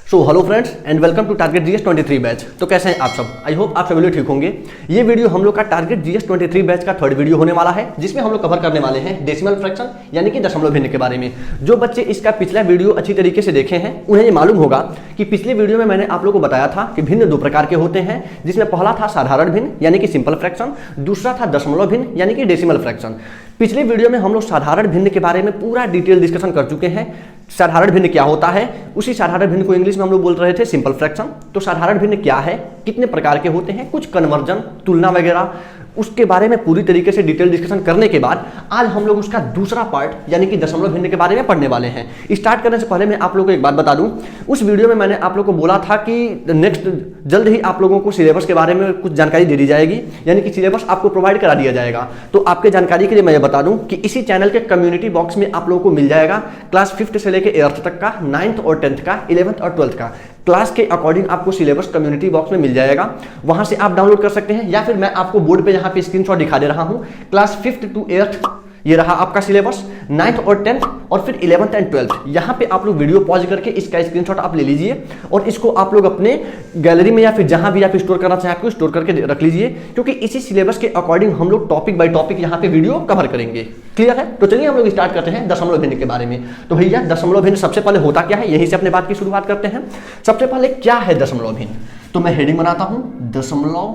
So hello friends and welcome to target GS 23 batch. तो कैसे हैं आप सब? आई होप आप सभी लोग ठीक होंगे। ये वीडियो हम लोग का टारगेट जीएस 23 बैच का थर्ड वीडियो होने वाला है, जिसमें हम लोग कवर करने वाले हैं डेसिमल फ्रैक्शन यानी कि दशमलव भिन्न के बारे में। जो बच्चे इसका पिछला वीडियो अच्छी तरीके से देखे हैं उन्हें ये मालूम होगा कि पिछले वीडियो में मैंने आप लोग को बताया था कि भिन्न दो प्रकार के होते हैं, जिसमें पहला था साधारण भिन्न यानी कि सिंपल फ्रैक्शन, दूसरा था दशमलव भिन्न यानी कि डेसिमल फ्रैक्शन। पिछले वीडियो में हम लोग साधारण भिन्न के बारे में पूरा डिटेल डिस्कशन कर चुके हैं। साधारण भिन्न क्या होता है, उसी साधारण भिन्न को इंग्लिश में हम लोग बोल रहे थे सिंपल फ्रैक्शन। तो साधारण भिन्न क्या है, कितने प्रकार के होते हैं, कुछ कन्वर्जन, तुलना वगैरह, उसके बारे में पूरी तरीके से डिटेल डिस्कशन करने के बाद आज हम लोग उसका दूसरा पार्ट यानी कि दशमलव भिन्न के बारे में पढ़ने वाले हैं। स्टार्ट करने से पहले मैं आप लोगों को एक बात बता दूं, उस वीडियो में मैंने आप लोगों को बोला था कि नेक्स्ट जल्द ही आप लोगों को सिलेबस के बारे में कुछ जानकारी दे दी जाएगी, यानी कि सिलेबस आपको प्रोवाइड करा दिया जाएगा। तो आपके जानकारी के लिए मैं ये बता दूं कि इसी चैनल के कम्युनिटी बॉक्स में आप लोगों को मिल जाएगा क्लास 5th से लेकर 8th तक का, 9th और 10th का, 11th और 12th का क्लास के अकॉर्डिंग आपको सिलेबस कम्युनिटी बॉक्स में मिल जाएगा। वहां से आप डाउनलोड कर सकते हैं, या फिर मैं आपको बोर्ड पे यहाँ पे स्क्रीनशॉट दिखा दे रहा हूँ। क्लास 5th to 8th ये रहा आपका सिलेबस, 9th और 10th और फिर 11th एंड 12th। यहाँ पे आप लोग वीडियो पॉज करके इसका स्क्रीनशॉट आप ले लीजिए और इसको आप लोग अपने गैलरी में या फिर जहां भी आप स्टोर करना चाहें आपको स्टोर करके रख लीजिए, क्योंकि इसी सिलेबस के अकॉर्डिंग हम लोग टॉपिक बाय टॉपिक यहाँ पे वीडियो कवर करेंगे। क्लियर है? तो चलिए हम लोग स्टार्ट करते हैं दशमलव भिन्न के बारे में। तो भैया दशमलव भिन्न सबसे पहले होता क्या है, यहीं से अपने बात की शुरुआत करते हैं। सबसे पहले क्या है दशमलव भिन्न, तो मैं हेडिंग बनाता हूं दशमलव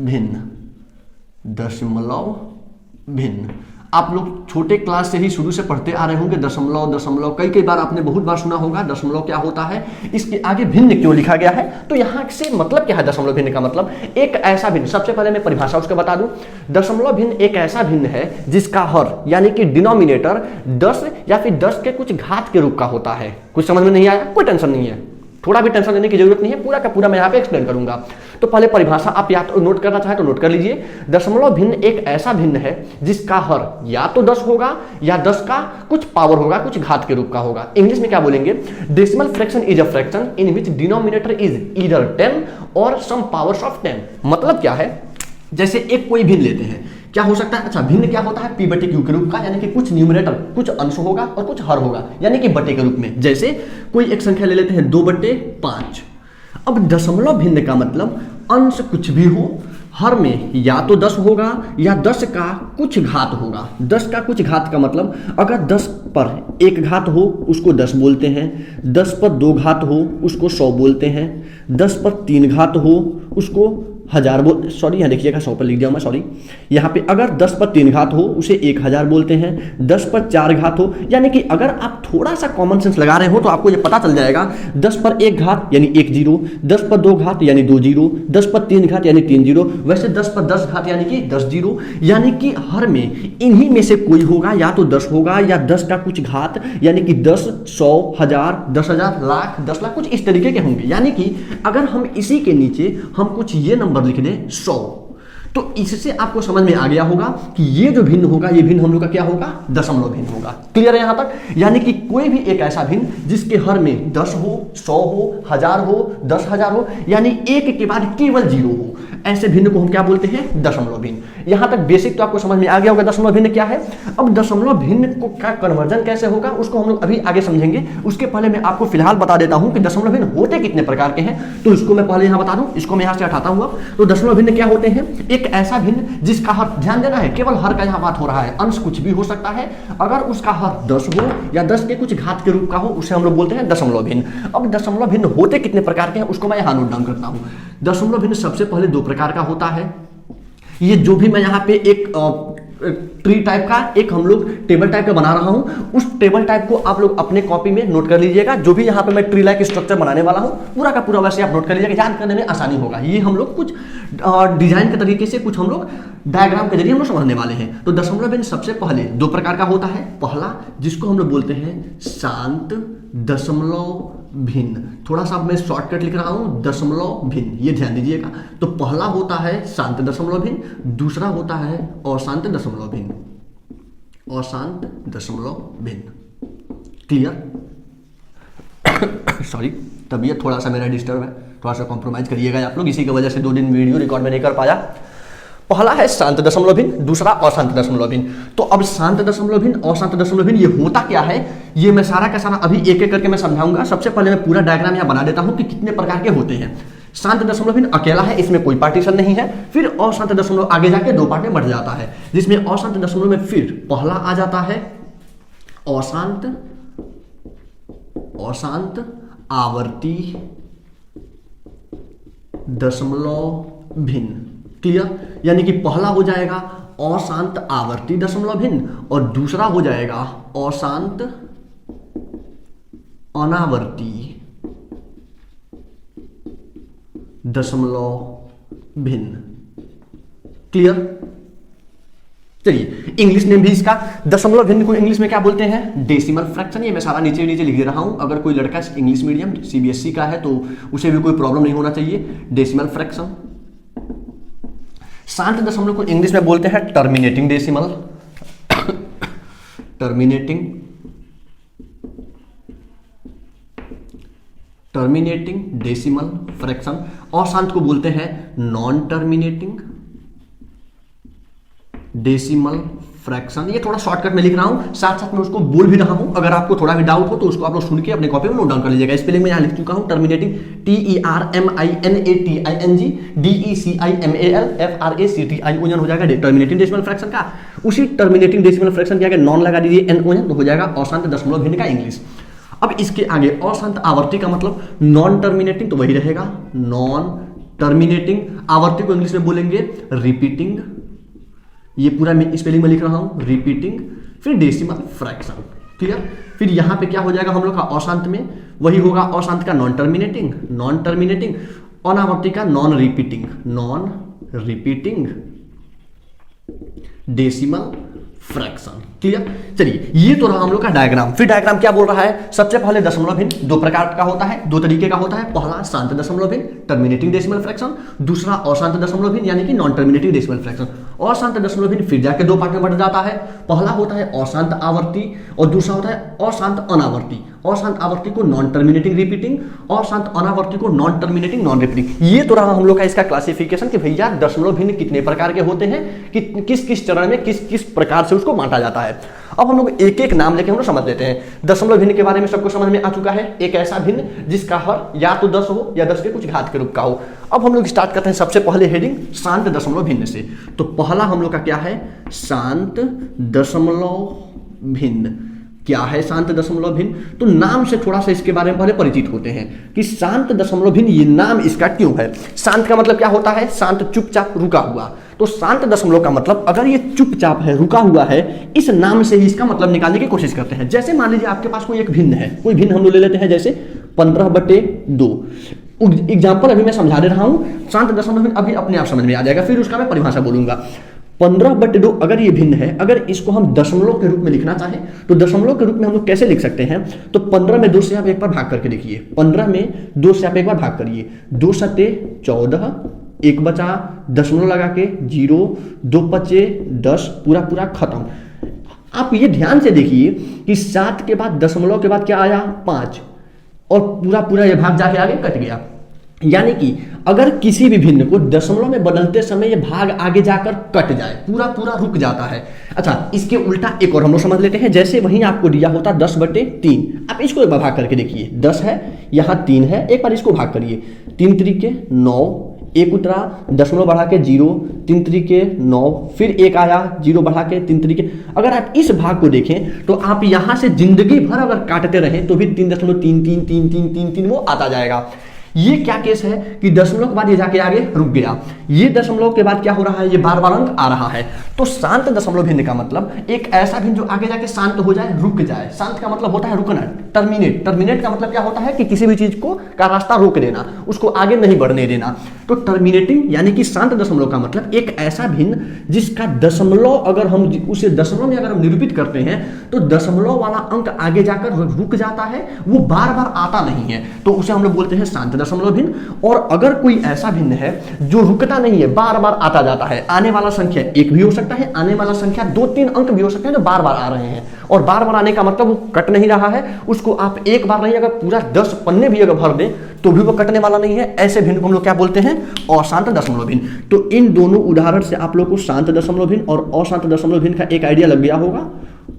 भिन्न। दशमलव भिन्न आप लोग छोटे क्लास से ही शुरू से पढ़ते आ रहे होंगे। दशमलव दशमलव कई बार आपने बहुत बार सुना होगा। दशमलव क्या होता है, इसके आगे भिन्न क्यों लिखा गया है, तो यहाँ से मतलब क्या है दशमलव भिन्न का मतलब एक ऐसा भिन्न। सबसे पहले मैं परिभाषा उसका बता दूं। दशमलव भिन्न एक ऐसा भिन्न है जिसका हर यानी कि डिनोमिनेटर 10 या फिर 10 के कुछ घात के रूप का होता है। कुछ समझ में नहीं आया, कोई टेंशन नहीं है, थोड़ा भी टेंशन लेने की जरूरत नहीं है, पूरा का पूरा मैं यहाँ पे एक्सप्लेन करूंगा। तो पहले परिभाषा आप या तो नोट करना चाहे तो नोट कर लीजिए। दशमलव भिन्न एक ऐसा भिन्न है जिसका हर या तो 10 होगा या 10 का कुछ पावर होगा, कुछ घात के रूप का होगा। इंग्लिश में क्या बोलेंगे, decimal fraction is a fraction in which denominator is either 10 और सम पावर्स ऑफ 10। मतलब क्या है, जैसे एक कोई भिन्न लेते हैं, क्या हो सकता है, अच्छा भिन्न क्या होता है, p/q के रूप का, यानी कि कुछ न्यूमरेटर कुछ अंश होगा और कुछ हर होगा, यानी कि बटे के रूप में। जैसे कोई एक संख्या ले लेते हैं 2/5। अब दशमलव भिन्न का मतलब अंश कुछ भी हो, हर में या तो 10 होगा या 10 का कुछ घात होगा। 10 का कुछ घात का मतलब अगर 10 पर 1 घात हो उसको 10 बोलते हैं, 10 पर 2 घात हो उसको 100 बोलते हैं, 10 पर 3 घात हो उसको 1000 सॉरी यहाँ देखिएगा 100 पर लिख दिया मैं, सॉरी। यहाँ पे अगर 10 पर 3 घात हो उसे 1000 बोलते हैं, 10 पर 4 घात हो, यानी कि अगर आप थोड़ा सा कॉमन सेंस लगा रहे हो तो आपको ये पता चल जाएगा 10 पर 1 घात यानी 1 जीरो, 10 पर 2 घात यानी 2 जीरो, 10 पर 3 घात यानी 3 जीरो, वैसे 10 पर 10 घात यानी कि 10 जीरो, यानी कि हर में इन्हीं में से कोई होगा, या तो 10 होगा या 10 का कुछ घात, यानी कि 10, 100, 1000, 10,000, लाख, 10 लाख, कुछ इस तरीके के होंगे। यानी कि अगर हम इसी के नीचे हम कुछ ये नंबर लिख दें 100, तो इससे आपको समझ में आ गया होगा कि ये जो भिन्न होगा ये भिन्न हम लोग का क्या होगा, दशमलव भिन्न होगा। क्लियर है यहां तक? यानी कि कोई भी एक ऐसा भिन्न जिसके हर में 10 हो, 100 हो, 1000 हो, 10,000 हो, यानी 1 के बाद केवल 0 हो, ऐसे भिन्न को हम क्या बोलते हैं, दशमलव भिन्न। यहां तक बेसिक तो आपको समझ में आ गया होगा दशमलव भिन्न क्या है। अब दशमलव भिन्न को का कन्वर्जन कैसे होगा उसको हम लोग अभी आगे समझेंगे। उसके पहले मैं आपको फिलहाल बता देता हूं कि दशमलव भिन्न होते कितने प्रकार के हैं, तो इसको मैं पहले यहां बता दूं। इसको मैं यहां से हटाता हूं। तो दशमलव भिन्न क्या होते हैं, एक ऐसा भिन्न जिसका हर, ध्यान देना है केवल हर का यहां बात हो रहा है, अंश कुछ भी हो सकता है। अगर उसका हर 10 हो या 10 के कुछ घात के रूप का हो उसे हम लोग बोलते हैं दशमलव भिन्न। अब दशमलव भिन्न होते कितने प्रकार के हैं उसको मैं यहां नोट डाउन करता हूं। दशमलव भिन्न सबसे पहले 2 प्रकार का होता है। ये जो भी मैं यहां पे एक ट्री टाइप का एक हम लोग टेबल टाइप का बना रहा हूं, उस टेबल टाइप को आप लोग अपने कॉपी में नोट कर लीजिएगा। जो भी यहां पे मैं ट्री लाइक स्ट्रक्चर बनाने वाला हूं पूरा का पूरा वैसे आप नोट कर लीजिएगा, याद करने में आसानी होगा। ये हम लोग कुछ डिजाइन के तरीके से, कुछ हम लोग डायग्राम के जरिए हम लोग समझने वाले हैं। तो दशमलव भिन्न सबसे पहले 2 प्रकार का होता है। पहला जिसको हम लोग बोलते हैं शांत दशमलव भिन्न, थोड़ा सा मैं शॉर्टकट लिख रहा हूं, दशमलव भिन्न, ये ध्यान दीजिएगा। तो पहला होता है शांत दशमलव भिन्न, दूसरा होता है अशांत दशमलव भिन्न। अशांत दशमलव भिन्न। क्लियर? सॉरी, तबीयत थोड़ा सा मेरा डिस्टर्ब है, थोड़ा सा कॉम्प्रोमाइज करिएगा आप लोग, इसी की वजह से 2 दिन वीडियो रिकॉर्ड में नहीं कर पाया। पहला है शांत दशमलव भिन्न, दूसरा अशांत दशमलव भिन्न। तो अब शांत दशमलव भिन्न, अशांत दशमलव भिन्न ये होता क्या है, ये मैं सारा का सारा अभी एक एक करके मैं समझाऊंगा। सबसे पहले मैं पूरा डायग्राम यहाँ बना देता हूँ कि कितने प्रकार के होते हैं। शांत दशमलव भिन्न अकेला है, इसमें कोई पार्टीशन नहीं है। फिर अशांत दशमलव आगे जाके दो पार्ट में बढ़ जाता है, जिसमें अशांत दशमलव में फिर पहला आ जाता है अशांत आवर्ती दशमलव भिन्न। क्लियर? यानी कि पहला हो जाएगा अशांत आवर्ती दशमलव भिन्न और दूसरा हो जाएगा अशांत अनावर्ती दशमलव भिन्न। क्लियर? चलिए, इंग्लिश नेम भी इसका दशमलव भिन्न को इंग्लिश में क्या बोलते हैं, डेसिमल फ्रैक्शन। ये मैं सारा नीचे नीचे लिख दे रहा हूं, अगर कोई लड़का इंग्लिश मीडियम सीबीएसई का है तो उसे भी कोई प्रॉब्लम नहीं होना चाहिए। Decimal fraction. शांत दशमलव को इंग्लिश में बोलते हैं terminating decimal, terminating decimal fraction. अशांत को बोलते हैं नॉन टर्मिनेटिंग डेसिमल फ्रैक्शन। ये थोड़ा शॉर्टकट में लिख रहा हूं, साथ साथ में उसको बोल भी रहा हूं। अगर आपको थोड़ा भी डाउट हो तो उसको आप लोग सुन के अपने कॉपी में नोट डाउन कर लीजिएगा। स्पेलिंग में यहां लिख चुका हूं, टर्मिनेटिंग TERMINATING DECIMAL हो जाएगा टर्मिनेटिंग डेसिमल फ्रैक्शन का। उसी टर्मिनेटिंग डेसिमल फ्रैक्शन के आगे नॉन लगा दीजिए NON, तो हो जाएगा अशांत दशमलव भिन्न का इंग्लिश। अब इसके आगे अशांत आवर्ती का मतलब नॉन टर्मिनेटिंग, तो वही रहेगा नॉन टर्मिनेटिंग। आवर्ती को इंग्लिश में बोलेंगे रिपीटिंग, ये पूरा मैं स्पेलिंग में लिख रहा हूं, रिपीटिंग। फिर डेसिमल फ्रैक्शन। क्लियर? फिर यहां पे क्या हो जाएगा हम लोग का अशांत में, वही होगा अशांत का नॉन टर्मिनेटिंग, अनावर्ती का non repeating decimal fraction. Clear? चलिए, ये तो रहा हम लोग का डायग्राम। फिर डायग्राम क्या बोल रहा है, सबसे पहले दशमलव भिन्न दो प्रकार का होता है, दो तरीके का होता है। पहला शांत दशमलव भिन्न टर्मिनेटिंग डेसिमल फ्रैक्शन, दूसरा अशांत दशमलव भिन्न यानी कि नॉन टर्मिनेटिंग डेसिमल फ्रैक्शन। अशांत दशमलव भिन्न फिर जाके दो पार्ट में बढ़ जाता है। पहला होता है अशांत आवर्ती और दूसरा होता है अशांत अनावर्ती। अशांत आवर्ती को नॉन टर्मिनेटिंग रिपीटिंग, अशांत अनावर्ती को नॉन टर्मिनेटिंग नॉन रिपीटिंग। ये तो रहा हम लोग का इसका क्लासिफिकेशन कि भैया दशमलव भिन्न कितने प्रकार के होते हैं, कि किस किस चरण में किस किस प्रकार से उसको बांटा जाता है। अब हम लोग एक एक नाम लेके हम लोग समझ लेते हैं। दशमलव भिन्न के बारे में सबको समझ में आ चुका है, एक ऐसा भिन्न जिसका हर या तो 10 हो या 10 के कुछ घात के रूप का हो। अब हम लोग स्टार्ट करते हैं सबसे पहले हेडिंग शांत दशमलव भिन्न से। तो पहला हम लोग का क्या है, शांत दशमलव भिन्न। क्या है शांत दशमलव भिन्न, तो नाम से थोड़ा सा इसके बारे में पहले परिचित होते हैं कि शांत दशमलव भिन्न ये नाम इसका क्यों है। शांत का मतलब क्या होता है, शांत चुपचाप रुका हुआ। तो शांत दशमलव का मतलब अगर ये चुपचाप है, रुका हुआ है, इस नाम से ही इसका मतलब निकालने की कोशिश करते हैं। जैसे मान लीजिए आपके पास कोई एक भिन्न है, कोई भिन्न हम लोग ले लेते हैं जैसे 15/2। एग्जाम्पल अभी मैं समझा दे रहा हूं, शांत दशमलव भिन्न अभी अपने आप समझ में आ जाएगा, फिर उसका मैं परिभाषा बोलूंगा। 15/2 अगर ये भिन्न है, अगर इसको हम दशमलव के रूप में लिखना चाहें तो दशमलव के रूप में हम लोग कैसे लिख सकते हैं, तो 15 में 2 से आप एक बार भाग करके देखिए। 15 में 2 से आप एक बार भाग करिए, 2 सते 14, 1 बचा दशमलव लगा के 0, 2 बचे 10, पूरा पूरा खत्म। आप ये ध्यान से देखिए कि 7 के बाद दशमलव के बाद क्या आया, 5, और पूरा पूरा ये भाग जाके आगे कट गया। यानी कि अगर किसी भी भिन्न को दशमलव में बदलते समय ये भाग आगे जाकर कट जाए, पूरा पूरा रुक जाता है। अच्छा, इसके उल्टा एक और हम लोग समझ लेते हैं। जैसे वहीं आपको दिया होता 10/3, आप इसको एक बार भाग करके देखिए। 10 है, यहाँ 3 है, एक बार इसको भाग करिए। 3 त्रिके 9, 1 उतरा, दशमलव बढ़ा के 0, 3 त्रिके 9, फिर 1 आया, 0 बढ़ा के 3 त्रिके। अगर आप इस भाग को देखें तो आप यहां से जिंदगी भर अगर काटते रहें तो भी 3.333333 वो आता जाएगा। ये क्या केस है कि दशमलव के बाद ये जाके आगे रुक गया, ये दशमलव के बाद क्या हो रहा है, ये बार बार अंक आ रहा है। तो शांत दशमलव भिन्न का मतलब एक ऐसा भिन्न जो आगे जाके शांत हो जाए, रुक जाए। शांत का मतलब होता है रुकना। टर्मिनेट का मतलब क्या होता है कि किसी भी चीज को का रास्ता रोक देना, उसको आगे नहीं बढ़ने देना। तो टर्मिनेटिंग यानी कि शांत दशमलव का मतलब एक ऐसा भिन्न जिसका दशमलव अगर हम उसे दशमलव में अगर हम निरूपित करते हैं तो दशमलव वाला अंक आगे जाकर रुक जाता है, वो बार बार आता नहीं है, तो उसे हम लोग बोलते हैं शांत दशमलव भिन्न। और अगर कोई ऐसा भिन्न है जो रुकता नहीं है, बार बार आता जाता है, आने वाला संख्या 1 भी हो सकता है, आने वाला संख्या 2-3 अंक भी हो सकते हैं जो बार बार आ रहे हैं, और बार बार आने का मतलब वो कट नहीं रहा है, उसको आप एक बार नहीं, अगर पूरा 10 पन्ने भी अगर भर दें तो भी वो कटने वाला नहीं है। ऐसे भिन्न को हम लोग क्या बोलते हैं? अशांत दशमलव भिन्न। तो इन दोनों उदाहरण से आप लोग को शांत दशमलव भिन्न और अशांत दशमलव भिन्न का एक आइडिया लग गया होगा।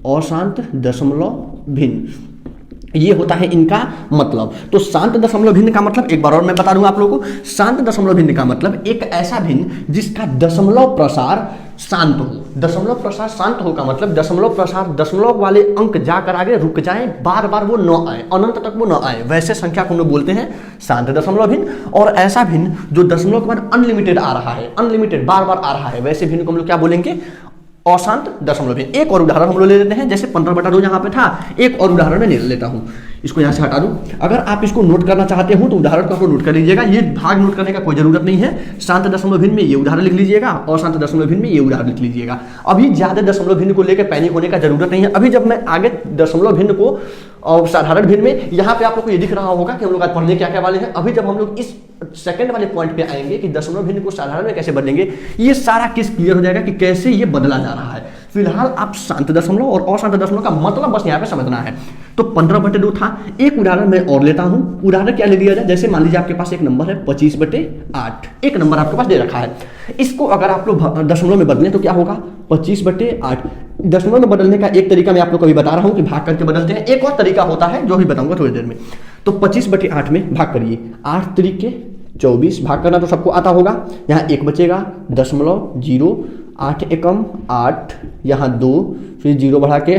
अशांत दशमलव भिन्न ये होता है इनका मतलब। तो शांत दशमलव भिन्न का मतलब एक बार और मैं बता दूं आप लोगों को। शांत दशमलव भिन्न का मतलब एक ऐसा भिन्न जिसका दशमलव प्रसार शांत हो। दशमलव प्रसार शांत हो का मतलब दशमलव प्रसार, दशमलव वाले अंक जाकर आगे रुक जाए, बार बार वो न आए, अनंत तक वो न आए, वैसे संख्या को हम लोग बोलते हैं शांत दशमलव भिन्न। और ऐसा भिन्न जो दशमलव के बाद अनलिमिटेड आ रहा है, अनलिमिटेड बार बार आ रहा है, वैसे भिन्न को हम लोग क्या बोलेंगे? अशांत दशमलव भिन्न। एक और उदाहरण हम लोग ले लेते हैं, जैसे 15/2 यहाँ पे था, एक और उदाहरण मैं ले लेता हूँ, इसको यहाँ से हटा दूं। अगर आप इसको नोट करना चाहते हो तो उदाहरण को नोट कर लीजिएगा, ये भाग नोट करने का कोई जरूरत नहीं है। शांत दशमलव भिन्न में ये उदाहरण लिख लीजिएगा, अशांत दशमलव भिन्न में ये उदाहरण लिख लीजिएगा। अभी ज्यादा दशमलव भिन्न को लेकर पैनिक होने का जरूरत नहीं है। अभी जब मैं आगे दशमलव भिन्न को और साधारण भिन्न में, यहाँ पे आप लोग को ये दिख रहा होगा कि हम लोग आज पढ़ने क्या क्या वाले हैं। अभी जब हम लोग इस सेकंड वाले पॉइंट पे आएंगे कि दशमलव भिन्न को साधारण में कैसे बदलेंगे, ये सारा किस क्लियर हो जाएगा कि कैसे ये बदला जा रहा है। फिलहाल आप शांत दशमलव और अशांत दशमलव का मतलब बस यहाँ पे समझना है। तो 15/2 था। एक उदाहरण मैं और लेता हूं। उदाहरण क्या ले लिया जाए, जैसे मान लीजिए आपके पास एक नंबर है 25/8, एक नंबर आपके पास दे रखा है। इसको अगर आप लोग दशमलव में बदलें तो क्या होगा? 25/8। दशमलव में बदलने का एक तरीका मैं आप लोग को अभी बता रहा हूं कि भाग करके बदलते हैं। एक और तरीका होता है जो भी बताऊंगा थोड़ी देर में। तो 25/8 में भाग करिए, 8 तरीके 24, भाग करना तो सबको आता होगा। यहाँ 1 बचेगा, 0.0, 8 एकम 8, यहाँ 2, फिर 0 बढ़ा के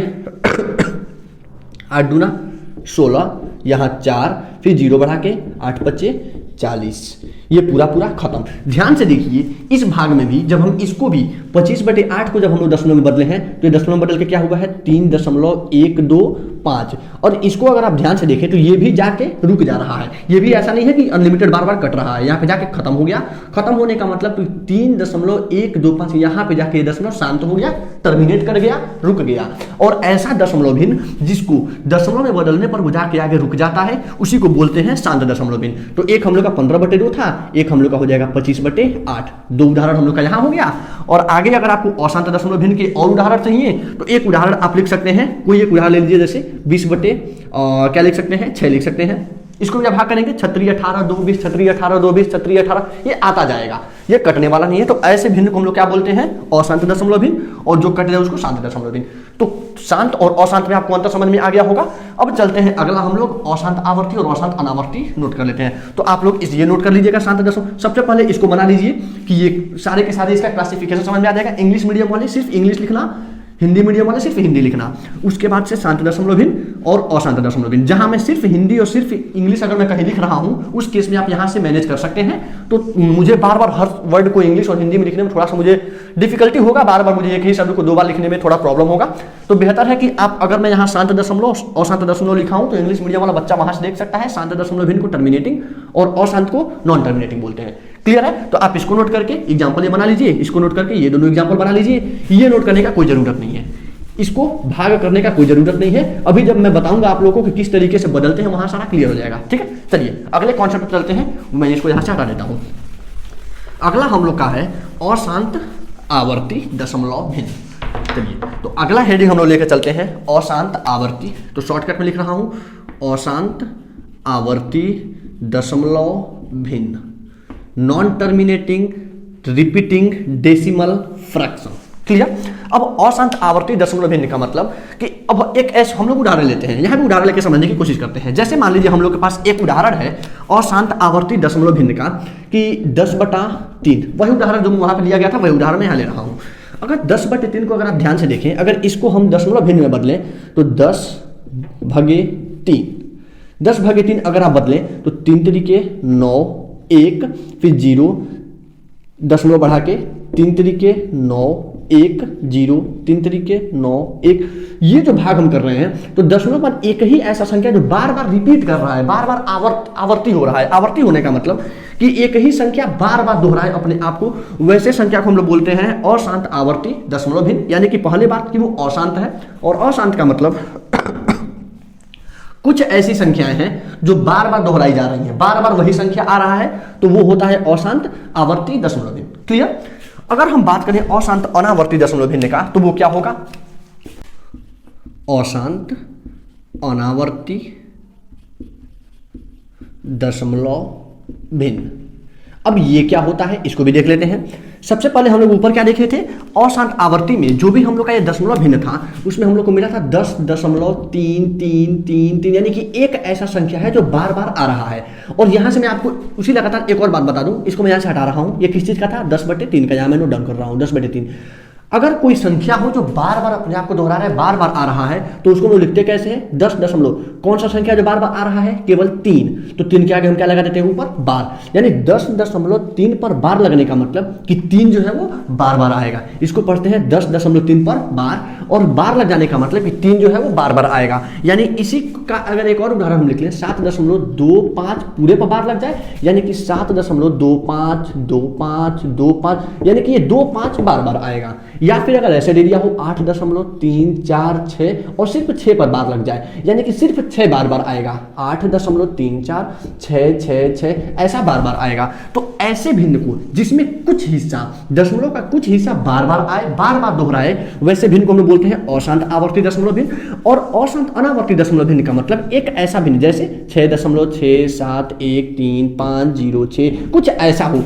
8 दूना 16, यहाँ 4, फिर 0 बढ़ा के 8 बचे 40। ये पूरा पूरा खत्म। ध्यान से देखिए, इस भाग में भी जब हम इसको भी 25/8 को जब हम लोग दशमलव में बदले हैं तो ये दशमलव बदल के क्या हुआ है? 3.125। और इसको अगर आप ध्यान से देखें तो ये भी जाके रुक जा रहा है। ये भी ऐसा नहीं है कि अनलिमिटेड बार बार कट रहा है, यहाँ पे जाके खत्म हो गया। खत्म होने का मतलब 3.125, यहाँ पे जाके दशमलव शांत हो गया, टर्मिनेट कर गया, रुक गया। और ऐसा दशमलव भिन्न जिसको दशमलव में बदलने पर वो जाके आगे रुक जाता है, उसी को बोलते हैं शांत दशमलव भिन्न। तो एक हम लोग का 15/2 था, एक हम लोग का हो जाएगा 25/8। दो उदाहरण हम लोग का यहाँ हो गया। और आगे अगर आपको अशांत दशमलव भिन्न के और उदाहरण चाहिए तो एक उदाहरण आप लिख सकते हैं। कोई एक उदाहरण ले लीजिए, जैसे 20/क्या लिख सकते हैं? 6 लिख सकते हैं। इसको जब भाग करेंगे 36/18, 2 20, 36/18, 2 20, 36/18, ये आता जाएगा, ये कटने वाला नहीं है। तो ऐसे भिन्न को हम लोग क्या बोलते हैं? अशांत दशमलव भिन्न, और जो कट जाए उसको शांत दशमलव भिन्न। तो शांत और अशांत में आपको अंतर समझ में आ गया होगा। अब चलते हैं अगला, हम लोग अशांत आवर्ती और अशांत अनावर्ती नोट कर लेते हैं। तो आप लोग ये नोट कर लीजिएगा शांत दशमलव। सबसे पहले इसको बना लीजिए कि ये सारे के सारे इसका क्लासिफिकेशन समझ में आ जाएगा। इंग्लिश मीडियम वाले सिर्फ इंग्लिश लिखना, हिंदी मीडियम वाले सिर्फ हिंदी लिखना। उसके बाद से शांत दशमलव भिन्न और अशांत दशमलव भिन्न। जहां मैं सिर्फ हिंदी और सिर्फ इंग्लिश अगर मैं कहीं लिख रहा हूं, उस केस में आप यहां से मैनेज कर सकते हैं। तो मुझे बार बार हर वर्ड को इंग्लिश और हिंदी में लिखने में थोड़ा सा मुझे डिफिकल्टी होगा, बार बार मुझे एक ही शब्द को 2 बार लिखने में थोड़ा प्रॉब्लम होगा। तो बेहतर है कि आप, अगर मैं यहाँ शांत दशमलव अशांत दशमलव लिखा हूं तो इंग्लिश मीडियम वाला बच्चा वहां से देख सकता है। शांत दशमलव भिन्न को टर्मिनेटिंग और अशांत को नॉन टर्मिनेटिंग बोलते हैं। क्लियर है? तो आप इसको नोट करके एग्जाम्पल ये बना लीजिए, इसको नोट करके ये दोनों एग्जाम्पल बना लीजिए। ये नोट करने का कोई जरूरत नहीं है, इसको भाग करने का कोई जरूरत नहीं है। अभी जब मैं बताऊंगा आप लोगों को कि किस तरीके से बदलते हैं, वहां सारा क्लियर हो जाएगा। ठीक है, चलिए अगले कॉन्सेप्ट पर चलते हैं। मैं इसको यहां से हटा देता हूं। अगला हम लोग का है अशांत आवर्ती दशमलव भिन्न। चलिए, तो अगला हेडिंग हम लोग लेकर चलते हैं अशांत आवर्ती। तो शॉर्टकट में लिख रहा हूं अशांत आवर्ती दशमलव भिन्न, non terminating repeating decimal fraction. Clear? अब अशांत आवर्ती दशमलव भिन्न का मतलब कि अब एक ऐसा हम लोग उदाहरण लेते हैं, यहां भी उदाहरण लेकर समझने की कोशिश करते हैं। जैसे मान लीजिए हम लोग के पास एक उदाहरण है अशांत आवर्ती दशमलव भिन्न का कि 10/3। वही उदाहरण जो वहां पर लिया गया था वही उदाहरण मैं यहां ले रहा हूं। अगर 10/3 को अगर आप ध्यान से देखें, अगर इसको हम दशमलव भिन्न में बदलें तो 10/3। 10/3 अगर आप बदलें तो 3 तरीके 9, 1, फिर 0, दशमलव बढ़ा के 3 तरीके 9, 1, 0, 3 तरीके 9, 1। ये जो भाग हम कर रहे हैं तो दशमलव पर एक ही ऐसा संख्या जो बार बार रिपीट कर रहा है, बार बार आवर्ती हो रहा है। आवर्ती होने का मतलब कि एक ही संख्या बार बार दोहराए अपने आप को, वैसे संख्या को हम लोग बोलते हैं अशांत आवर्ती दशमलव भिन्न। यानी कि पहले बात कि वो अशांत है, और अशांत का मतलब कुछ ऐसी संख्याएं हैं जो बार बार दोहराई जा रही हैं, बार बार वही संख्या आ रहा है, तो वो होता है अशांत आवर्ती दशमलव भिन्न। क्लियर? अगर हम बात करें अशांत अनावर्ती दशमलव भिन्न का तो वो क्या होगा? अशांत अनावर्ती दशमलव भिन्न। अब ये क्या होता है इसको भी देख लेते हैं। सबसे पहले हम लोग ऊपर क्या देखे थे, अशांत आवर्ती में जो भी हम लोग का ये दशमलव भिन्न था उसमें हम लोग को मिला था 10.33333, यानी कि एक ऐसा संख्या है जो बार बार आ रहा है। और यहां से मैं आपको उसी लगातार एक और बात बता दूं, इसको मैं यहां से हटा रहा हूं, ये किस चीज का था, 10/3 का, यहां मैं नोट डाउन कर रहा हूं 10/3। अगर कोई संख्या हो जो बार बार अपने आप को दोहरा रहा है, बार बार आ रहा है, तो उसको हम लिखते कैसे हैं, 10 दशमलव कौन सा संख्या जो बार बार आ रहा है, केवल 3, तो 3 के आगे हम क्या लगा देते हैं ऊपर बार, यानी 10.3 पर बार लगने का मतलब कि 3 जो है वो बार बार आएगा। इसको पढ़ते हैं 10.3 पर बार, और बार लग जाने का मतलब कि 3 जो है वो बार बार आएगा। यानी इसी का अगर एक और उदाहरण हम लिख लें, 7.25 पूरे पर बार लग जाए, यानी कि 7.252525, यानी कि ये 25 बार बार आएगा। या फिर अगर ऐसे दे दिया हो 8.346 और सिर्फ 6 पर बार लग जाए, यानी कि सिर्फ 6 बार बार आएगा, 8.34666 ऐसा बार बार आएगा। तो ऐसे भिन्न को जिसमें कुछ हिस्सा, दशमलव का कुछ हिस्सा बार बार आए, बार बार दोहराए, वैसे भिन्न को हम बोलते हैं अशांत आवर्ती दशमलव भिन्न। और अशांत अनावर्ती दशमलव भिन्न का मतलब एक ऐसा भिन्न जैसे 6.671350 कुछ ऐसा हो,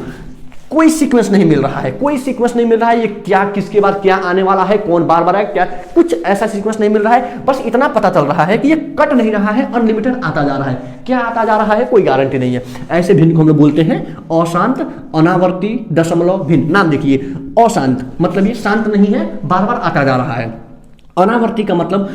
कोई सीक्वेंस नहीं मिल रहा है, कोई सीक्वेंस नहीं मिल रहा है, ये क्या किसके बाद क्या आने वाला है, कौन बार बार है, क्या कुछ ऐसा सीक्वेंस नहीं मिल रहा है, बस इतना पता चल रहा है कि ये कट नहीं रहा है, अनलिमिटेड आता जा रहा है। क्या आता जा रहा है कोई गारंटी नहीं है। ऐसे भिन्न को हम लोग बोलते हैं अशांत अनावर्ती दशमलव भिन्न। नाम देखिए, अशांत मतलब ये शांत नहीं है, बार बार आता जा रहा है। अनावर्ती का मतलब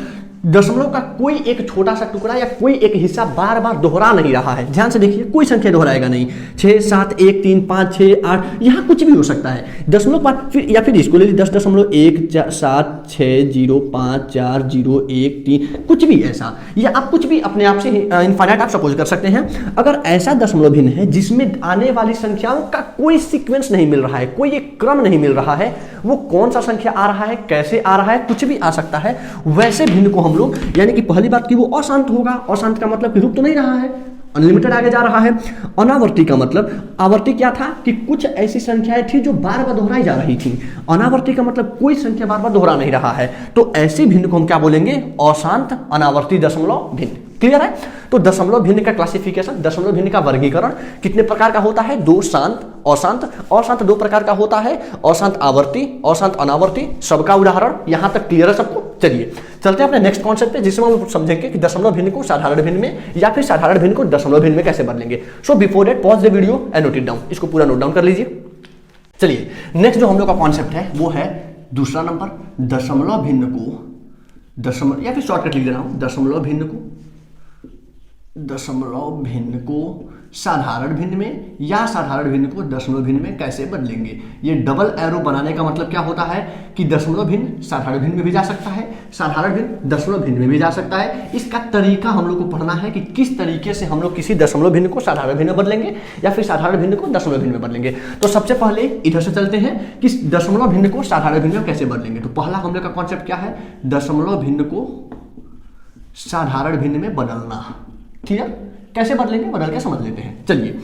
दशमलव का कोई एक छोटा सा टुकड़ा या कोई एक हिस्सा बार बार दोहरा नहीं रहा है। ध्यान से देखिए, कोई संख्या दोहराएगा नहीं, 6 7 1 3 5 6 8, यहाँ कुछ भी हो सकता है दशमलव पर, फिर या फिर इसको ले लीजिए 10.174040401 कुछ भी ऐसा, या आप कुछ भी अपने आप से इनफाइनाइट आप सपोज कर सकते हैं। अगर ऐसा दशमलव भिन्न है जिसमें आने वाली संख्याओं का कोई सीक्वेंस नहीं मिल रहा है, कोई एक क्रम नहीं मिल रहा है, वो कौन सा संख्या आ रहा है, कैसे आ रहा है, कुछ भी आ सकता है, वैसे भिन्न को हम लोग, यानी कि पहली बात कि वो अशांत होगा। अशांत का मतलब कि रुक तो नहीं रहा है, अनलिमिटेड आगे जा रहा है। अनावर्ती का मतलब, आवर्ती क्या था कि कुछ ऐसी संख्याएं थी जो बार बार दोहराई जा रही थी। अनावर्ती का मतलब कोई संख्या बार बार दोहरा नहीं रहा है। तो ऐसे भिन्न को हम क्या बोलेंगे, अशांत अनावर्ती दशमलव भिन्न। क्लियर है। तो दशमलव भिन्न का क्लासिफिकेशन, दशमलव भिन्न का वर्गीकरण कितने प्रकार का होता है, 2 शांत अशांत। अशांत 2 प्रकार का होता है, अशांत आवर्ती, अशांत अनावर्ती। सबका उदाहरण यहां तक क्लियर है सबको। चलिए चलते हैं अपने नेक्स्ट कॉन्सेप्ट पे, जिसमें हम समझेंगे कि दशमलव भिन्न को साधारण भिन्न में या फिर साधारण भिन्न को दशमलव भिन्न में कैसे बदलेंगे। So before that pause the video and note it down. इसको पूरा नोट डाउन कर लीजिए। चलिए नेक्स्ट जो हम लोग का कॉन्सेप्ट है वो है दूसरा नंबर, दशमलव भिन्न को दशमलव, या फिर शॉर्टकट लिख दे रहा हूं, दशमलव भिन्न को साधारण भिन्न में या साधारण भिन्न को दशमलव भिन्न में कैसे बदलेंगे। ये डबल एरो बनाने का मतलब क्या होता है कि दशमलव भिन्न साधारण भिन्न में भी जा सकता है, साधारण भिन्न दशमलव भिन्न में भी जा सकता है। इसका तरीका हम लोग को पढ़ना है कि किस तरीके से हम लोग किसी दशमलव भिन्न को साधारण भिन्न में बदलेंगे या फिर साधारण भिन्न को दशमलव भिन्न में बदलेंगे। तो सबसे पहले इधर से चलते हैं कि दशमलव भिन्न को साधारण भिन्न में कैसे बदलेंगे। तो पहला हम लोग का कॉन्सेप्ट क्या है, दशमलव भिन्न को साधारण भिन्न में बदलना। ठीक है, कैसे बदलेंगे, बदल के समझ लेते हैं। चलिए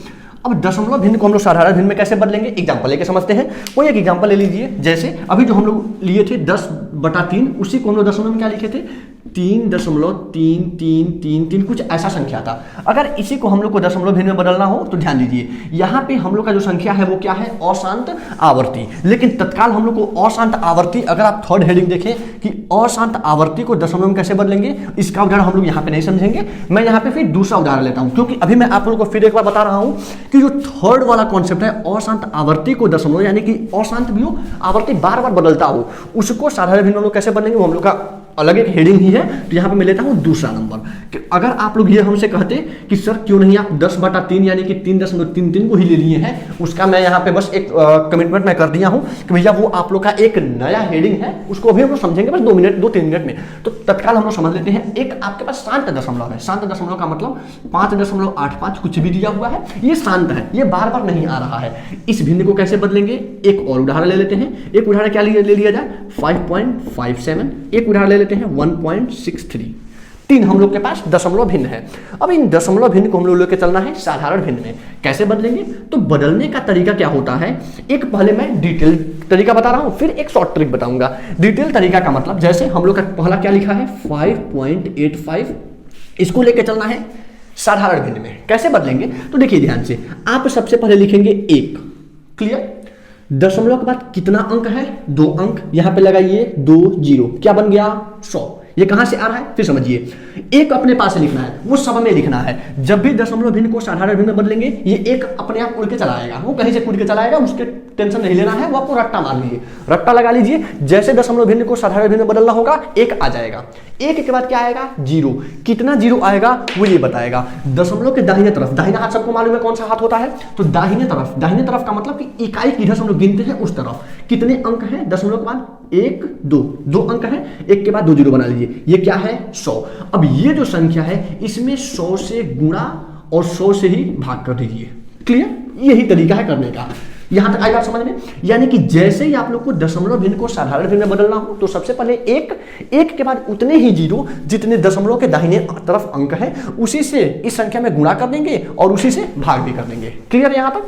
अब दशमलव भिन्न को हम लोग साधारण भिन्न में कैसे बदलेंगे, एग्जांपल लेके समझते हैं। कोई एक एग्जांपल ले लीजिए, जैसे अभी जो हम लोग लिए थे 10/3, उसी को हम लोग दशमलव में क्या लिखे थे, 3.3333, कुछ ऐसा संख्या था। अगर इसी को हम लोग को दशमलव भिन्न में बदलना हो तो ध्यान दीजिए, यहाँ पे हम लोग का जो संख्या है वो क्या है, अशांत आवर्ती। लेकिन तत्काल हम लोग को अशांत आवर्ती, अगर आप थर्ड हेडिंग देखें कि अशांत आवर्ती को दशमलव में कैसे बदलेंगे, इसका उदाहरण हम लोग यहाँ पे नहीं समझेंगे। मैं यहाँ पे फिर दूसरा उदाहरण लेता हूँ, क्योंकि अभी मैं आप लोगों को फिर एक बार बता रहा हूँ कि जो थर्ड वाला कॉन्सेप्ट है, अशांत आवर्ती को दशमलव, यानी कि अशांत भी हो, आवर्ती बार बार बदलता हो, उसको साधारण भिन्न में लोग कैसे बदलेंगे, वो हम लोग का अलग एक हेडिंग ही है। तो यहाँ पे मैं लेता हूँ दूसरा नंबर कि अगर आप लोग ये हमसे कहते कि सर क्यों नहीं आप 10/3 यानी कि 3.33 को ही ले लिए हैं, उसका मैं यहाँ पे बस एक कमिटमेंट मैं कर दिया हूँ कि भैया वो आप लोग का एक नया हेडिंग है, उसको अभी हम लोग समझेंगे बस 2-3 मिनट में। तो तत्काल हम लोग समझ लेते हैं। एक आपके पास शांत दशमलव है, शांत दशमलव का मतलब 5.85 कुछ भी दिया हुआ है, ये शांत है, ये बार बार नहीं आ रहा है। इस भिन्न को कैसे बदलेंगे, एक और उदाहरण ले लेते हैं। एक उदाहरण क्या ले लिया जाए, 5.57, एक उदाहरण ले लेते हैं 1.63। 3 हम लोग के पास दशमलव भिन्न है। अब इन दशमलव भिन्न को हम लोग लेके चलना है साधारण भिन्न में। कैसे बदलेंगे? तो बदलने का तरीका क्या होता है, एक पहले मैं डिटेल तरीका बता रहा हूं, फिर एक शॉर्ट ट्रिक बताऊंगा। डिटेल तरीका का मतलब जैसे हम लोग का पहला क्या लिखा है 5.85, इसको लेके चलना है साधारण भिन्न में। कैसे बदलेंगे? तो देखिए ध्यान से, आप सबसे पहले लिखेंगे 1, क्लियर। दशमलव के बाद कितना अंक है? 2 अंक, यहां पे लगाइए 2 0, क्या बन गया 100। ये कहां से आ रहा है फिर समझिए, एक अपने पास से लिखना है, वो सब में लिखना है। जब भी दशमलव भिन्न को साधारण भिन्न में बदलेंगे ये एक अपने आप उड़ के चला आएगा, वो कहीं से कूद के चला आएगा, उसके टेंशन नहीं लेना है, वो आपको रट्टा मार लीजिए, रट्टा लगा लीजिए। जैसे दशमलव भिन्न को साधारण भिन्न में बदलना होगा 1 आ जाएगा, 1 के बाद क्या आएगा 0, कितना 0 आएगा वो ये बताएगा। दशमलव के दाहिने तरफ, दाहिना हाथ सबको मालूम है कौन सा हाथ होता है, तो दाहिने तरफ का मतलब कि इकाई किधर से हम लोग गिनते हैं उस तरफ। कितने अंक हैं दशमलव के बाद? 1 2 अंक है, 1 के बाद 2 0 बना लीजिए, ये क्या है 100। अब ये जो संख्या है इसमें 100 से गुणा और 100 से ही भाग कर दीजिए, क्लियर। यही तरीका है करने का, यहां तक आई बात समझ में। यानी कि जैसे ही आप लोग को दशमलव भिन्न को साधारण भिन्न में बदलना हो तो सबसे पहले 1 के बाद उतने ही 0 जितने दशमलव के दाहिने तरफ अंक है उसी से इस संख्या में गुणा कर देंगे और उसी से भाग भी कर देंगे, क्लियर यहां तक।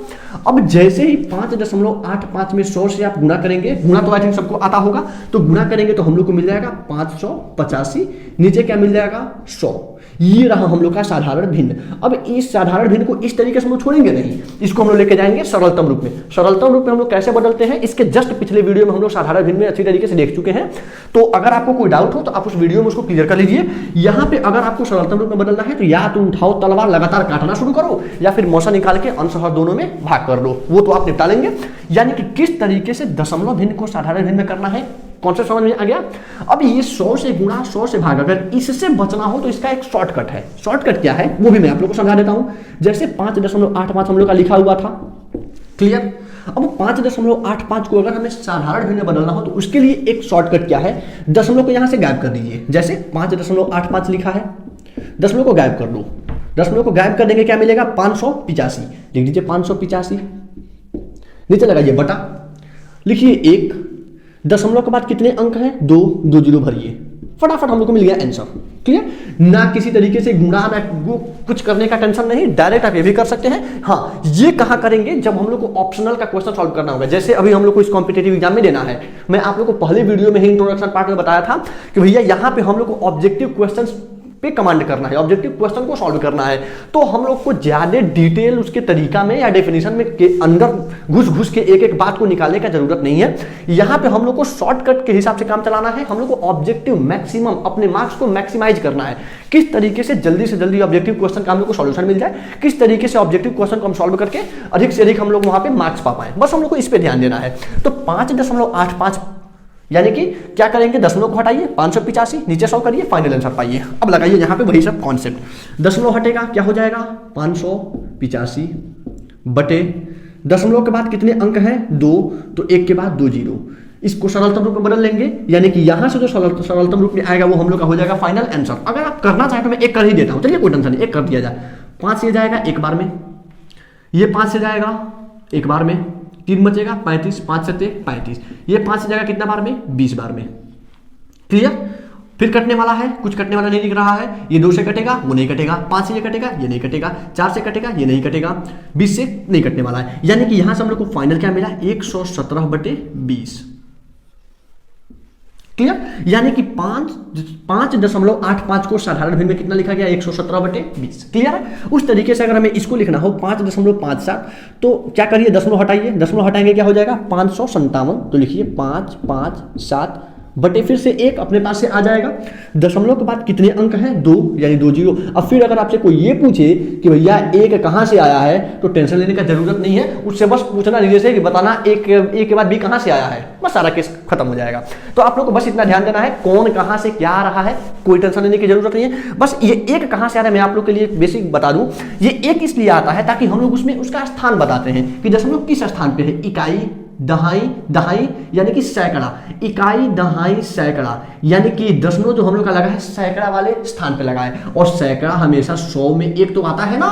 अब जैसे ही 5.85 में 100 से आप गुणा करेंगे, गुणा तो आई थिंक सबको आता होगा, तो गुणा करेंगे तो हम लोग को मिल जाएगा 585, नीचे क्या मिल जाएगा 100। ये रहा हम लोग का साधारण भिन्न। अब इस साधारण भिन्न को इस तरीके से हम लोग छोड़ेंगे नहीं, इसको हम लोग लेके जाएंगे सरलतम रूप में। सरलतम रूप में हम लोग कैसे बदलते हैं इसके जस्ट पिछले वीडियो में हम लोग साधारण भिन्न में अच्छी तरीके से देख चुके हैं। तो अगर आपको कोई डाउट हो तो आप उस वीडियो में उसको क्लियर कर लीजिए। यहां पे अगर आपको सरलतम रूप में बदलना है तो या तो उठाओ तलवार लगातार काटना शुरू करो या फिर मौसा निकाल के अंश और दोनों में भाग कर दो, वो तो आप निपटा लेंगे। यानी कि किस तरीके से दशमलव भिन्न को साधारण भिन्न में करना है, कॉन्सेप्ट समझ में आ गया। अब ये 100 से गुणा 100 से भाग, अगर इससे बचना हो तो इसका एक शॉर्टकट है। शॉर्टकट क्या है वो भी मैं आप लोगों को समझा देता हूं। जैसे 5.85 हम लोग का लिखा हुआ था, क्लियर। अब 5.85 को अगर हमें साधारण भिन्न में बदलना हो तो उसके लिए एक शॉर्टकट क्या है, दशमलव को यहां से गायब कर दीजिए। जैसे 5.85 लिखा है, दशमलव को गायब कर दो, दशमलव को गायब कर देंगे क्या मिलेगा 585, लिख दीजिए 585, नीचे लगाइए बटा, लिखिए 1, दशमलव के बाद कितने अंक हैं 2 0 भरिए, फटाफट हम लोग को मिल गया आंसर, क्लियर। ना किसी तरीके से गुणा ना कुछ करने का टेंशन नहीं, डायरेक्ट आप ये भी कर सकते हैं। हाँ, ये कहां करेंगे जब हम लोग को ऑप्शनल का क्वेश्चन सॉल्व करना होगा। जैसे अभी हम लोग को इस कॉम्पिटेटिव एग्जाम में देना है, मैं आप लोग को पहले वीडियो में ही इंट्रोडक्शन पार्ट में बताया था कि भैया यहां पे हम लोग को ऑब्जेक्टिव क्वेश्चंस पे कमांड करना है, ऑब्जेक्टिव क्वेश्चन को सॉल्व करना है। तो हम लोग को ज्यादा डिटेल उसके तरीका में या डेफिनेशन में के अंदर घुस के एक एक बात को निकालने का जरूरत नहीं है। यहां पे हम लोग को शॉर्टकट के हिसाब से काम चलाना है। हम लोग को ऑब्जेक्टिव मैक्सिमम अपने मार्क्स को मैक्सिमाइज करना है, किस तरीके से जल्दी ऑब्जेक्टिव क्वेश्चन का हम लोग को सॉल्यूशन मिल जाए, किस तरीके से ऑब्जेक्टिव क्वेश्चन को हम सॉल्व करके अधिक से अधिक हम लोग वहां पे मार्क्स पा पाए, बस हम लोग को इस पे ध्यान देना है। तो 5.85 यानी कि क्या करेंगे, दशमलव को हटाइए 585, नीचे 100 करिए, फाइनल आंसर पाइए। अब लगाइए यहाँ पे वही सब कॉन्सेप्ट, दशमलव हटेगा क्या हो जाएगा 585 बटे दशमलव के बाद कितने अंक हैं 2, तो 1 के बाद 2 0, इसको सरलतम रूप में बदल लेंगे। यानी कि यहां से जो सरलतम रूप में आएगा वो हम लोग का हो जाएगा फाइनल आंसर। अगर आप करना चाहें तो मैं 1 कर ही देता हूं, चलिए कोई टेंशन नहीं, 1 कर दिया जाए। 5 से जाएगा एक बार में, ये 5 से जाएगा एक बार में, 3 बचेगा 35, 5 7 35, ये 5 से जाएगा कितना बार में 20 बार में, क्लियर। फिर कटने वाला है, कुछ कटने वाला नहीं दिख रहा है, ये 2 से कटेगा वो नहीं कटेगा, 5 से ये कटेगा ये नहीं कटेगा, 4 से कटेगा ये नहीं कटेगा, 20 से नहीं कटने वाला है। यानी कि यहां से हम लोग को फाइनल क्या मिला 117 बटे 20, क्लियर। यानी कि 5.85 को साधारण भिन्न में कितना लिखा गया 117 बटे 20, क्लियर है। उस तरीके से अगर हमें इसको लिखना हो 5.57 तो क्या करिए दशमलव हटाइए, दशमलव हटाएंगे क्या हो जाएगा 557, तो लिखिए 557 बटे फिर से 1 अपने पास से आ जाएगा। दशमलव के बाद कितने अंक हैं 2, यानी 2 0। अब फिर अगर आपसे कोई ये पूछे कि भैया 1 कहां से आया है तो टेंशन लेने का जरूरत नहीं है, उससे बस पूछना नीचे से कि बताना 1 के बाद B कहां से आया है, बस सारा केस खत्म हो जाएगा। तो आप लोग को बस इतना ध्यान देना है कौन कहां से क्या आ रहा है, कोई टेंशन लेने की जरूरत नहीं है। बस ये 1 कहां से आ रहा है मैं आप लोग के लिए बेसिक बता दूं, ये 1 इसलिए आता है ताकि हम लोग उसमें उसका स्थान बताते हैं कि दशमलव किस स्थान पे है, इकाई दहाई यानी कि सैकड़ा, इकाई दहाई सैकड़ा, यानी कि दशमलव जो हम लोग का लगा है सैकड़ा वाले स्थान पे लगा है, और सैकड़ा हमेशा 100 में 1 तो आता है ना,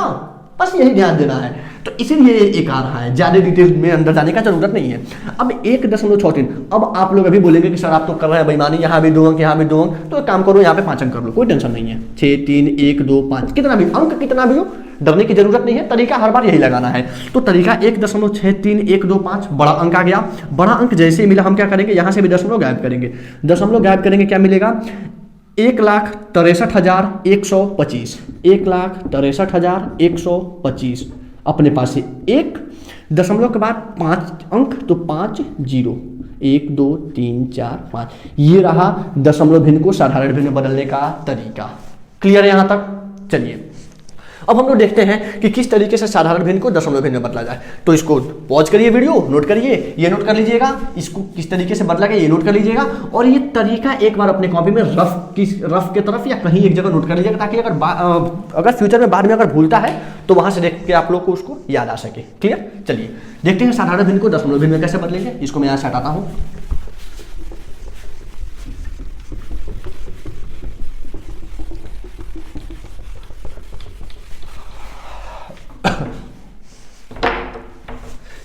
बस यही ध्यान देना है। तो इसीलिए ये एक आ रहा है, ज्यादा डिटेल में अंदर जाने का जरूरत नहीं है। अब 1.63, अब आप लोग अभी बोलेंगे कि सर आप तो कर रहे हैं बेईमानी, यहाँ भी 2 अंक यहाँ भी 2 अंक, तो एक काम करो यहाँ पे 5 अंक कर लो, कोई टेंशन नहीं है। 6 3 1 2 5 कितना भी अंक कितना भी हो, डरने की जरूरत नहीं है, तरीका हर बार यही लगाना है। तो तरीका 1.6315 बड़ा अंक आ गया। बड़ा अंक जैसे ही मिला हम क्या करेंगे, यहां से भी दशमलव गायब करेंगे। दशमलव गायब करेंगे क्या मिलेगा, 1,63,125, 1,63,125 अपने पास से एक दशमलव के बाद 5 अंक, तो 5 0 1 2 3 4 5, ये रहा दशमलव भिन्न को साधारण भिन्न में बदलने का तरीका। क्लियर है यहां तक? चलिए अब हम लोग देखते हैं कि किस तरीके से साधारण भिन्न को दशमलव भिन्न में बदला जाए। तो इसको पॉज करिए, वीडियो नोट करिए, ये नोट कर लीजिएगा, इसको किस तरीके से बदला गया ये नोट कर लीजिएगा, और ये तरीका एक बार अपने कॉपी में रफ के तरफ या कहीं एक जगह नोट कर लीजिएगा, ताकि अगर फ्यूचर में बाद में अगर भूलता है तो वहां से देख के आप लोग को उसको याद आ सके। क्लियर? चलिए देखते हैं साधारण भिन्न को दशमलव भिन्न में कैसे बदलेंगे। इसको मैं यहाँ से हटाता हूँ।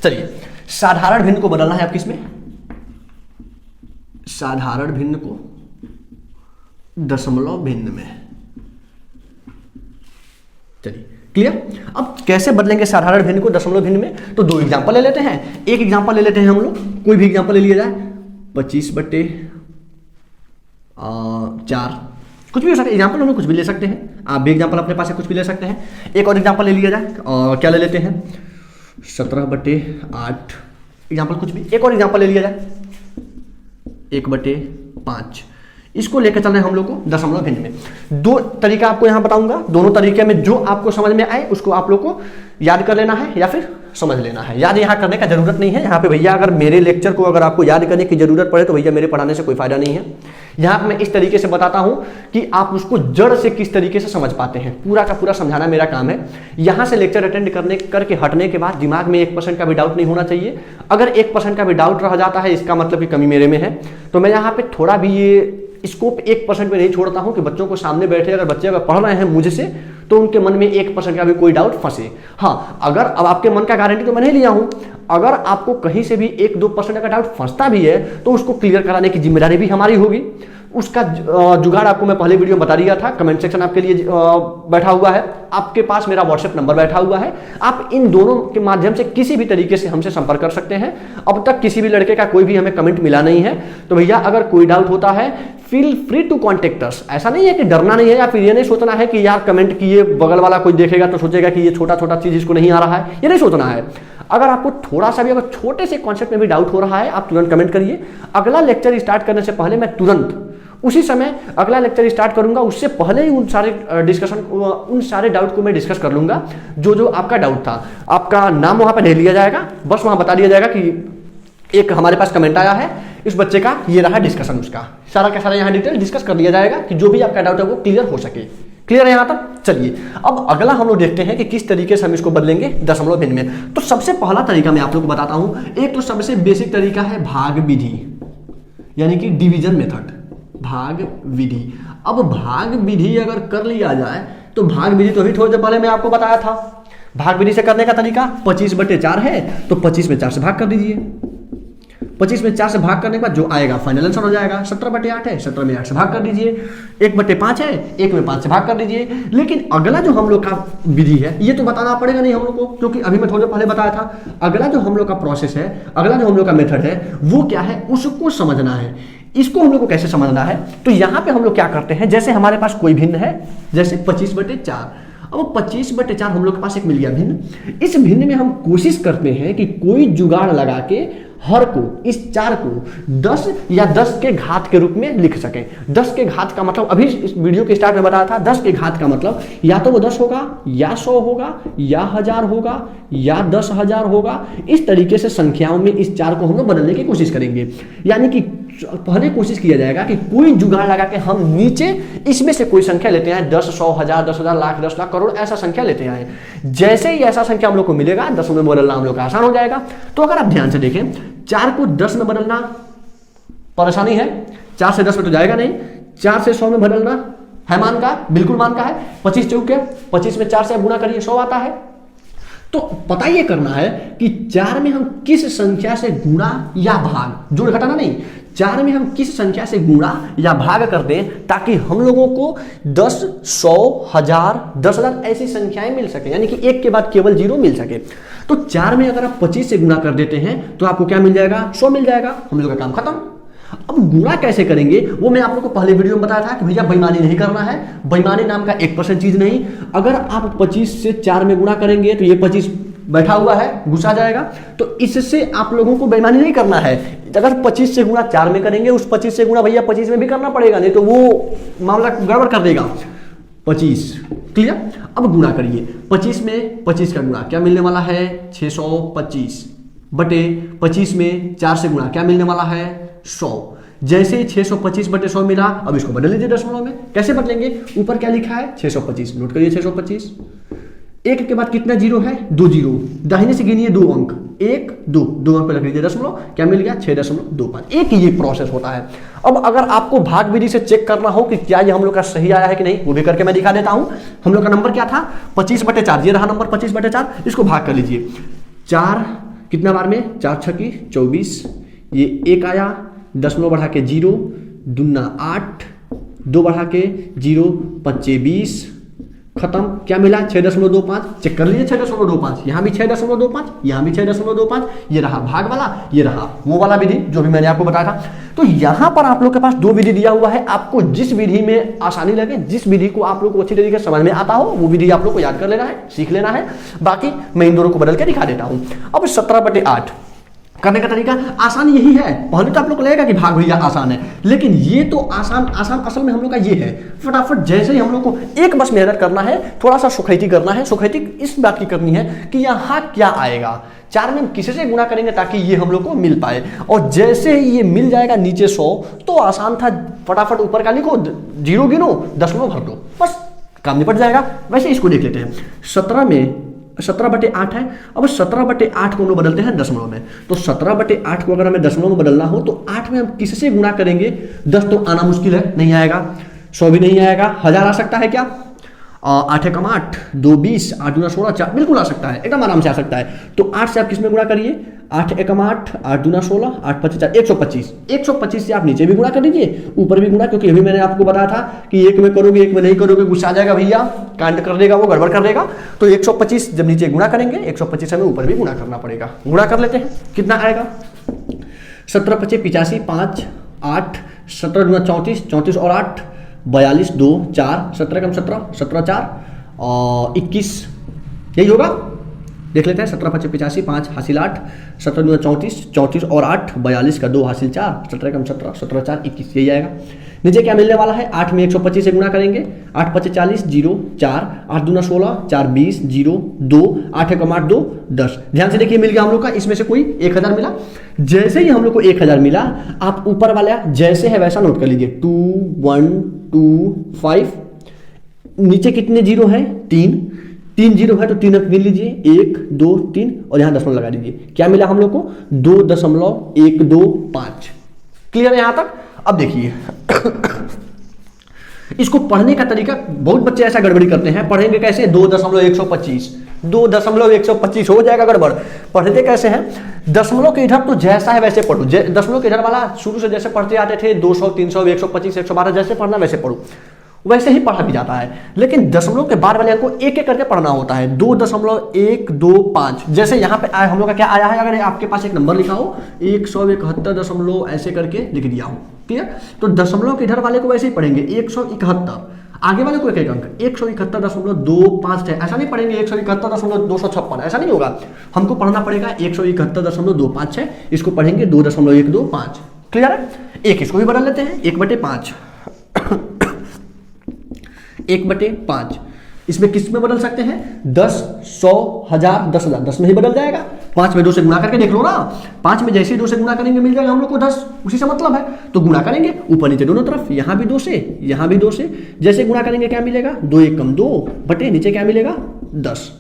चलिए साधारण भिन्न को बदलना है अब किसमें, साधारण भिन्न को दशमलव भिन्न में। चलिए क्लियर? अब कैसे बदलेंगे साधारण भिन्न को दशमलव भिन्न में, तो 2 एग्जांपल ले लेते हैं। एक एग्जांपल ले लेते हैं हम लोग, कोई भी एग्जांपल ले लिया जाए, 25/4, कुछ भी हो सकता है एग्जांपल, हम लोग कुछ भी ले सकते हैं। आप भी एग्जांपल अपने पास से कुछ भी ले सकते हैं। एक और एग्जांपल ले लिया जाए, क्या ले लेते हैं, 17/8, एग्जाम्पल कुछ भी। एक और एग्जाम्पल ले लिया जाए, 1/5। इसको लेकर चलना है हम लोग को दशमलव भिन्न में। 2 तरीका आपको यहां बताऊंगा, दोनों तरीके में जो आपको समझ में आए उसको आप लोग को याद कर लेना है या फिर समझ लेना है। याद यहाँ करने का जरूरत नहीं है। यहाँ पे भैया अगर मेरे लेक्चर को अगर आपको याद करने की जरूरत पड़े तो भैया मेरे पढ़ाने से कोई फायदा नहीं है। यहाँ मैं इस तरीके से बताता हूँ कि आप उसको जड़ से किस तरीके से समझ पाते हैं, पूरा का पूरा समझाना मेरा काम है। यहाँ से लेक्चर अटेंड करके हटने के बाद दिमाग में 1% का भी डाउट नहीं होना चाहिए। अगर 1% का भी डाउट रह जाता है इसका मतलब कि कमी मेरे में है। तो मैं यहाँ पे थोड़ा भी ये स्कोप 1% में नहीं छोड़ता हूं कि बच्चों को सामने बैठे अगर बच्चे अगर पढ़ रहे हैं मुझसे तो उनके मन में 1% का भी कोई डाउट फंसे। हाँ, अगर अब आपके मन का गारंटी तो मैंने लिया हूं, अगर आपको कहीं से भी 1-2% का डाउट फंसता भी है तो उसको क्लियर कराने की जिम्मेदारी भी हमारी होगी। उसका जुगाड़ आपको मैं पहले वीडियो में बता दिया था। कमेंट सेक्शन आपके लिए बैठा हुआ है, आपके पास मेरा व्हाट्सएप नंबर बैठा हुआ है। आप इन दोनों के माध्यम से किसी भी तरीके से हमसे संपर्क कर सकते हैं। अब तक किसी भी लड़के का कोई भी हमें कमेंट मिला नहीं है। तो भैया अगर कोई डाउट होता है feel free to contact us. ऐसा नहीं है कि डरना नहीं है या फिर ये नहीं सोचना है कि यार कमेंट किए बगल वाला कोई देखेगा तो सोचेगा कि ये छोटा छोटा चीज इसको नहीं आ रहा है, ये नहीं सोचना है। अगर आपको थोड़ा सा भी अगर छोटे से कॉन्सेप्ट में भी डाउट हो रहा है आप तुरंत कमेंट करिए। अगला लेक्चर स्टार्ट करने से पहले मैं तुरंत उसी समय अगला लेक्चर स्टार्ट करूंगा, उससे पहले ही उन सारे डाउट को मैं डिस्कस कर लूंगा। जो आपका डाउट था, आपका नाम वहां पर नहीं लिया जाएगा, बस वहां बता दिया जाएगा कि एक हमारे पास कमेंट आया है, इस बच्चे का ये रहा डिस्कशन, उसका सारा का सारा यहाँ डिटेल डिस्कस कर लिया जाएगा कि जो भी आपका डाउट है वो क्लियर हो सके। क्लियर है यहाँ तक? चलिए अब अगला हम लोग देखते हैं कि किस तरीके से हम इसको बदलेंगे दशमलव भिन्न में। तो सबसे पहला तरीका मैं आप लोग को बताता हूं। एक तो सबसे बेसिक तरीका है भाग विधि, यानी कि डिवीजन मेथड, भाग विधि। अब भाग विधि अगर कर लिया जाए तो भाग विधि तो अभी थोड़ी देर पहले मैं आपको बताया था। भाग विधि से करने का तरीका 25/4 है तो 25 में 4 से भाग कर दीजिए। 25 में 4 से भाग करने के बाद जो आएगा फाइनल आंसर हो जाएगा। 17/8 है, 17 में 8 से भाग कर दीजिए। 1/5 है, 1 में 5 से भाग कर दीजिए। लेकिन अगला जो हम लोग का विधि है ये तो बताना पड़ेगा नहीं हम लोग को, क्योंकि अभी मैं थोड़ी देर पहले बताया था। अगला जो हम लोग का प्रोसेस है, अगला जो हम लोग का मेथड है वो क्या है उसको समझना है। इसको हम लोग को कैसे समझना है, तो यहां पे हम लोग क्या करते हैं, जैसे हमारे पास कोई भिन्न है, जैसे 25/4। अब 25/4 हम लोग के पास एक मिल गया भिन्न। इस भिन्न में हम कोशिश करते हैं कि कोई जुगाड़ लगा के हर को, इस 4 को 10 या 10 के घात के रूप में लिख सकें। 10 के घात का मतलब अभी इस वीडियो के स्टार्ट में बताया था, 10 के घात का मतलब या तो वो 10 होगा या 100 होगा या 1000 होगा या 10,000 होगा। इस तरीके से संख्याओं में इस 4 को हम लोग बदलने की कोशिश करेंगे। यानी कि पहले कोशिश किया जाएगा कि कोई जुगाड़ लगा के हम नीचे इसमें से कोई संख्या लेते हैं, 10, 100, 1000, 10,000, लाख, 10 लाख, करोड़, ऐसा संख्या लेते हैं। जैसे ही ऐसा संख्या हम लोग को मिलेगा 10 में बदलना हम लोग का आसान हो जाएगा। तो अगर आप ध्यान से देखें 4 को 10 में बदलना परेशानी है, 4 से 10 में तो जाएगा नहीं। 4 से 100 में बदलना है मान का, बिल्कुल मान का है। 25 चौके 25 में 4 से गुणा करिए 100 आता है। तो पता ये करना है कि 4 में हम किस संख्या से गुणा या भाग, जोड़ घटाना नहीं, 4 में हम किस संख्या से गुणा या भाग कर दें ताकि हम लोगों को 10, 100, 1000, 10,000 ऐसी संख्याएं मिल सके, यानी कि 1 के बाद केवल 0 मिल सके। तो 4 में अगर आप 25 से गुणा कर देते हैं तो आपको क्या मिल जाएगा, 100 मिल जाएगा, हम लोग का काम खत्म। अब गुणा कैसे करेंगे वो मैं आप लोग को पहले वीडियो में बताया था कि भैया बेईमानी नहीं करना है, बेईमानी नाम का 1% चीज नहीं। अगर आप 25 से 4 में गुणा करेंगे तो ये 25 बैठा हुआ है, घुसा जाएगा, तो इससे आप लोगों को बेईमानी नहीं करना है। अगर 25 से गुणा 4 में करेंगे, उस 25 से गुणा भैया 25 में भी करना पड़ेगा, नहीं तो वो मामला गड़बड़ कर देगा। 25 क्लियर। अब गुणा करिए, 25 में 25 का गुणा क्या मिलने वाला है, 625 बटे 25 में 4 से गुणा क्या मिलने वाला है, 100। जैसे 625 बटे 100 मिला, अब इसको बदल लीजिए दशमलव में। कैसे बदलेंगे, ऊपर क्या लिखा है 625, नोट करिए 625। 1 के बाद कितना जीरो है, 2 जीरो, दाहिने से गिनिए 2 अंक, 1 2, 2 अंक पे रख लीजिए दशमलव, क्या मिल गया 6.25। एक ये प्रोसेस होता है। अब अगर आपको भाग विधि से चेक करना हो कि क्या ये हम लोग का सही आया है कि नहीं, वो भी करके मैं दिखा देता हूं। हम लोग का नंबर क्या था, 25/4, ये रहा नंबर 25/4। इसको भाग कर लीजिए, 4 कितना बार में, 4 छकी 24, ये 1 आया, दशमलव बढ़ा के 0, दूना 8, 2 बढ़ा के 0, 5 20, खत्म। क्या मिला 6.25। चेक कर लीजिए 6.25, यहाँ भी 6.25, यहाँ भी 6.25। ये रहा भाग वाला, ये रहा वो वाला विधि जो भी मैंने आपको बताया था। तो यहाँ पर आप लोग के पास 2 विधि दिया हुआ है, आपको जिस विधि में आसानी लगे, जिस विधि को आप लोग को अच्छी तरीके से समझ में आता हो, वो विधि आप लोग को याद कर लेना है, सीख लेना है। बाकी मैं इन दोनों को बदल के दिखा देता हूँ। अब 17/8 करने का तरीका आसान यही है। पहले तो आप लोग को लगेगा कि भाग भैया आसान है, लेकिन ये तो आसान असल में हम लोग का ये है, फटाफट जैसे ही हम लोग को एक बस मेहनत करना है, थोड़ा सा सुखैती करना है। सुखैती इस बात की करनी है कि यहाँ क्या आएगा, 4 में हम किसी से गुणा करेंगे ताकि ये हम लोग को मिल पाए, और जैसे ही ये मिल जाएगा नीचे 100, तो आसान था, फटाफट ऊपर का लिखो, 0 गिनो, दशमलव भर दो, बस काम निपट जाएगा। वैसे इसको देख लेते हैं, 17/8 है। अब 17/8 को हम लोग बदलते हैं दशमलव में। तो 17/8 को अगर हमें दशमलव में बदलना हो तो 8 में हम किससे गुणा करेंगे, 10 तो आना मुश्किल है, नहीं आएगा, 100 भी नहीं आएगा, 1000 आ सकता है क्या, 8 एकम 8, 2 20, 8 दूना 16, 4 बिल्कुल आ सकता है, एकदम आराम से आ सकता है। तो 8 से आप किस में गुणा करिए, 8 एकम 8, 8 दूना 16, 8 5 4, 125। 125 से आप नीचे भी गुणा कर दीजिए, ऊपर भी गुणा, क्योंकि अभी मैंने आपको बताया था कि 1 में करोगे 1 में नहीं करोगे गुस्सा आ जाएगा भैया, कांड कर देगा वो, गड़बड़ कर देगा। तो 125 जब नीचे गुणा करेंगे, 125 हमें ऊपर भी गुणा करना पड़ेगा। गुणा कर लेते हैं, कितना आएगा, 17 5 85, 5 8, 17 दूना 34, 34 और 8 42, 2 4, 17 कम 17, 17 4 और 21, यही होगा। देख लेते हैं, 17 5 85, 5 हासिल 8, 17 दूना 34, 34 और 8 42 का 2 हासिल 4, 17 कम 17, 17 4 21, यही आएगा। नीचे क्या मिलने वाला है, 8 में 125 से गुणा करेंगे, 8 5 40, 0 4, 8 दूना 16, 4 20, 0 2, 8 एकम 8 2 10। ध्यान से देखिए, मिल गया हम लोग का, इसमें से कोई 1000 मिला। जैसे ही हम लोग को 1000 मिला, आप ऊपर वाला जैसे है वैसा नोट कर लीजिए, 2 1 2 5, नीचे कितने जीरो है, 3 जीरो है, तो 3 अंक गिन लीजिए, 1 2 3 और यहां दशमलव लगा दीजिए। क्या मिला हम लोग को, 2.125। क्लियर है यहां तक। अब देखिए इसको पढ़ने का तरीका, बहुत बच्चे ऐसा गड़बड़ी करते हैं, पढ़ेंगे कैसे, 2.125, 2.125 हो जाएगा गड़बड़। पढ़ते कैसे हैं, दशमलव के इधर तो जैसा है वैसे पढ़ो, दशमलव के इधर वाला शुरू से जैसे पढ़ते आते थे, 200 300 125 112 जैसे पढ़ना वैसे पढ़ो, वैसे ही पढ़ा भी जाता है। लेकिन दशमलव के बाद वाले अंक को एक एक करके पढ़ना होता है। 2.125 जैसे यहाँ पे आया, हम लोग का क्या आया है, अगर आपके पास एक नंबर लिखा हो 171 ऐसे करके लिख दिया हो, ठीक है, तो दशमलव के इधर वाले को वैसे ही पढ़ेंगे 171, आगे वाले को एक एक अंक 171.25 है, ऐसा नहीं पढ़ेंगे 171.256, ऐसा नहीं होगा। हमको पढ़ना पड़ेगा 171.25 है, इसको पढ़ेंगे 2.125। क्लियर है। एक इसको भी बदल लेते हैं, 1/5, 1/5 इसमें किस में बदल सकते हैं, 10 100 1000 10,000, 10 में ही बदल जाएगा। 5 में 2 से गुणा करके देख लो ना, 5 में जैसे ही 2 से गुणा करेंगे मिल जाएगा हम लोग को 10, उसी से मतलब है। तो गुणा करेंगे ऊपर नीचे दोनों तरफ, यहाँ भी 2 से यहाँ भी 2 से, जैसे गुणा करेंगे क्या मिलेगा, 2 1 कम 2 बटे नीचे क्या मिलेगा 10।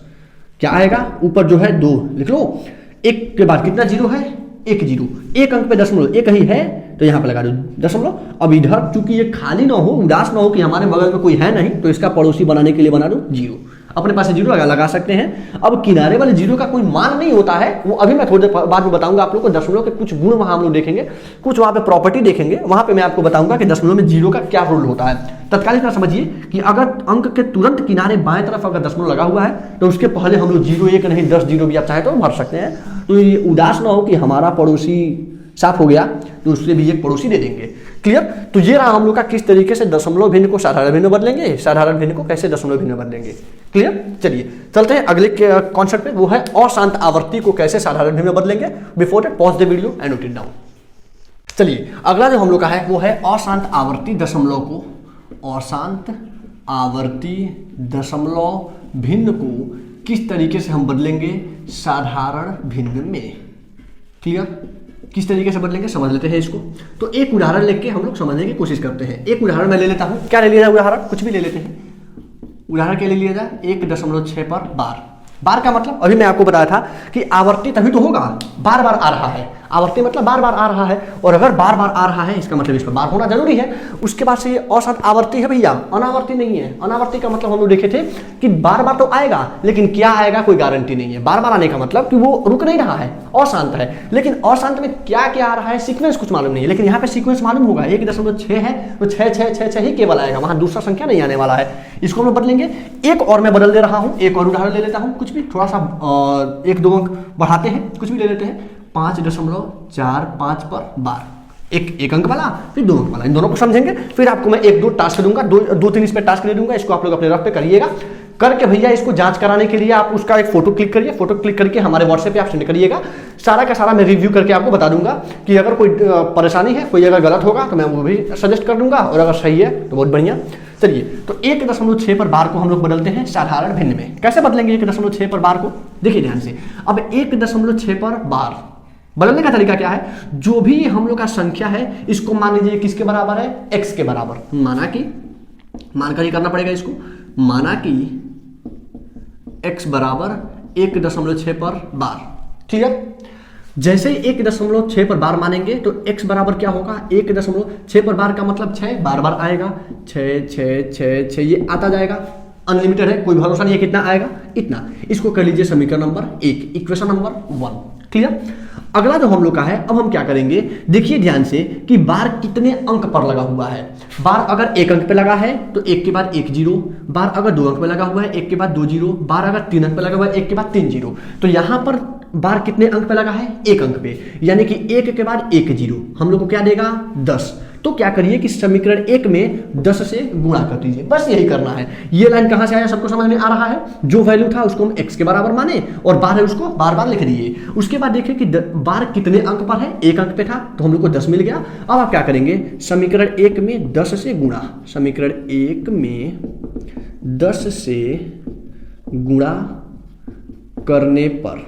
क्या आएगा, ऊपर जो है 2 लिख लो, 1 के बाद कितना जीरो है, 1 जीरो, 1 अंक पे दशमलव 1 ही है तो यहाँ पे लगा दो दशमलव। अब इधर चूंकि ये खाली ना हो, उदास ना हो कि हमारे बगल में कोई है नहीं, तो इसका पड़ोसी बनाने के लिए बना दो 0। अपने पास जीरो लगा सकते हैं। अब किनारे वाले जीरो का कोई मान नहीं होता है, वो अभी मैं थोड़ी देर बाद में बताऊंगा आप लोग को। दशमलव के कुछ गुण वहां हम लोग देखेंगे, कुछ वहां पे प्रॉपर्टी देखेंगे, वहां पे मैं आपको बताऊंगा कि दशमलव में जीरो का क्या रोल होता है। तत्काल इतना समझिए कि अगर अंक के तुरंत किनारे बाएं तरफ अगर दशमलव लगा हुआ है तो उसके पहले हम लोग 0 1 नहीं 10 जीरो भी आप चाहे तो भर सकते हैं। तो ये उदास ना हो कि हमारा पड़ोसी साफ हो गया तो उससे भी एक पड़ोसी दे देंगे। क्लियर? तो ये रहा हम लोग का किस तरीके से दशमलव भिन्न को साधारण भिन्न बदलेंगे, साधारण भिन्न को कैसे दशमलव भिन्न बदलेंगे। क्लियर? चलिए चलते हैं अगले कॉन्सेप्ट पे, वो है अशांत आवर्ती को कैसे साधारण भिन्न बदलेंगे। Before that pause the video and note it down. चलिए अगला जो हम लोग का है वो है अशांत आवर्ती दशमलव को, अशांत आवर्ती दशमलव भिन्न को किस तरीके से हम बदलेंगे साधारण भिन्न में। क्लियर? किस तरीके से बदलेंगे समझ लेते हैं इसको। तो एक उदाहरण लेके हम लोग समझने की कोशिश करते हैं। एक उदाहरण मैं ले लेता हूं, क्या ले लिया जाए उदाहरण, कुछ भी ले लेते हैं। उदाहरण क्या ले लिया जाए, 1.6 पर बार। बार का मतलब अभी मैं आपको बताया था कि आवर्ती तभी तो होगा, बार बार आ रहा है। आवर्ती मतलब बार बार आ रहा है, और अगर बार बार आ रहा है इसका मतलब इस पर बार होना जरूरी है। उसके बाद से ये अशांत आवर्ती है भैया, अनावर्ती नहीं है। अनावर्ती का मतलब हम लोग देखे थे कि बार बार तो आएगा लेकिन क्या आएगा कोई गारंटी नहीं है। बार बार आने का मतलब कि वो रुक नहीं रहा है, अशांत है। लेकिन अशांत में क्या क्या आ रहा है सीक्वेंस कुछ मालूम नहीं है, लेकिन यहाँ पे सीक्वेंस मालूम होगा। 1.6 है तो 6 6 6 6 ही केवल आएगा, वहां दूसरा संख्या नहीं आने वाला है। इसको हम लोग बदलेंगे। एक और मैं बदल दे रहा हूं, एक और उदाहरण ले लेता हूं, कुछ भी थोड़ा सा 1-2 अंक बढ़ाते हैं, कुछ भी ले लेते हैं। 5.45 पर बार, एक अंक वाला फिर 2 अंक वाला, इन दोनों को समझेंगे। फिर आपको मैं 1-2 टास्क दूंगा, 2-3 इस पे टास्क दे दूंगा। इसको आप लोग अपने रफ पे करिएगा। करके भैया इसको जांच कराने के लिए आप उसका एक फोटो क्लिक करिए, फोटो क्लिक करके हमारे व्हाट्सएप पे आप सेंड करिएगा। सारा का सारा मैं रिव्यू करके आपको बता दूंगा कि अगर कोई परेशानी है, कोई अगर गलत होगा तो मैं वो भी सजेस्ट कर दूंगा, और अगर सही है तो बहुत बढ़िया। चलिए तो 1.6 पर बार को हम लोग बदलते हैं साधारण भिन्न में। कैसे बदलेंगे 1.6 पर बार को, देखिए ध्यान से। अब 1.6 पर बार बदलने का तरीका क्या है, जो भी हम लोग का संख्या है इसको मान लीजिए किसके बराबर है, x के बराबर। मानकर ही करना पड़ेगा इसको। माना कि x बराबर 1.6 पर बार। क्लियर? जैसे ही 1.6 पर बार मानेंगे तो x बराबर क्या होगा, 1.6 पर बार का मतलब 6 बार बार आएगा, 6 6 6 6 ये आता जाएगा। अनलिमिटेड है, कोई भरोसा नहीं है कितना आएगा, इतना। इसको कर लीजिए समीकरण नंबर 1, इक्वेशन नंबर 1। क्लियर? अगला जो हम लोग का है, अब हम क्या करेंगे, देखिए ध्यान से कि बार कितने अंक पर लगा हुआ है। बार अगर 1 अंक पे लगा है तो 1 के बाद 1 0, बार अगर 2 अंक पे लगा हुआ है 1 के बाद 2 0, बार अगर 3 अंक पे लगा हुआ है 1 के बाद 3 0। तो यहां पर बार कितने अंक पे लगा है, 1 अंक पे, यानी कि 1 के बाद 1 0 हम लोग को क्या देगा, 10। तो क्या करिए कि समीकरण 1 में 10 से गुणा कर दीजिए, बस यही करना है। ये लाइन कहां से आया सबको समझ में आ रहा है। जो वैल्यू था उसको हम x के बराबर माने और बार है उसको बार बार लिख दिए। उसके बाद देखिए कि बार कितने अंक पर है, 1 अंक पे था तो हम लोग को 10 मिल गया। अब आप क्या करेंगे, समीकरण 1 में 10 से गुणा, समीकरण 1 में 10 से गुणा करने पर।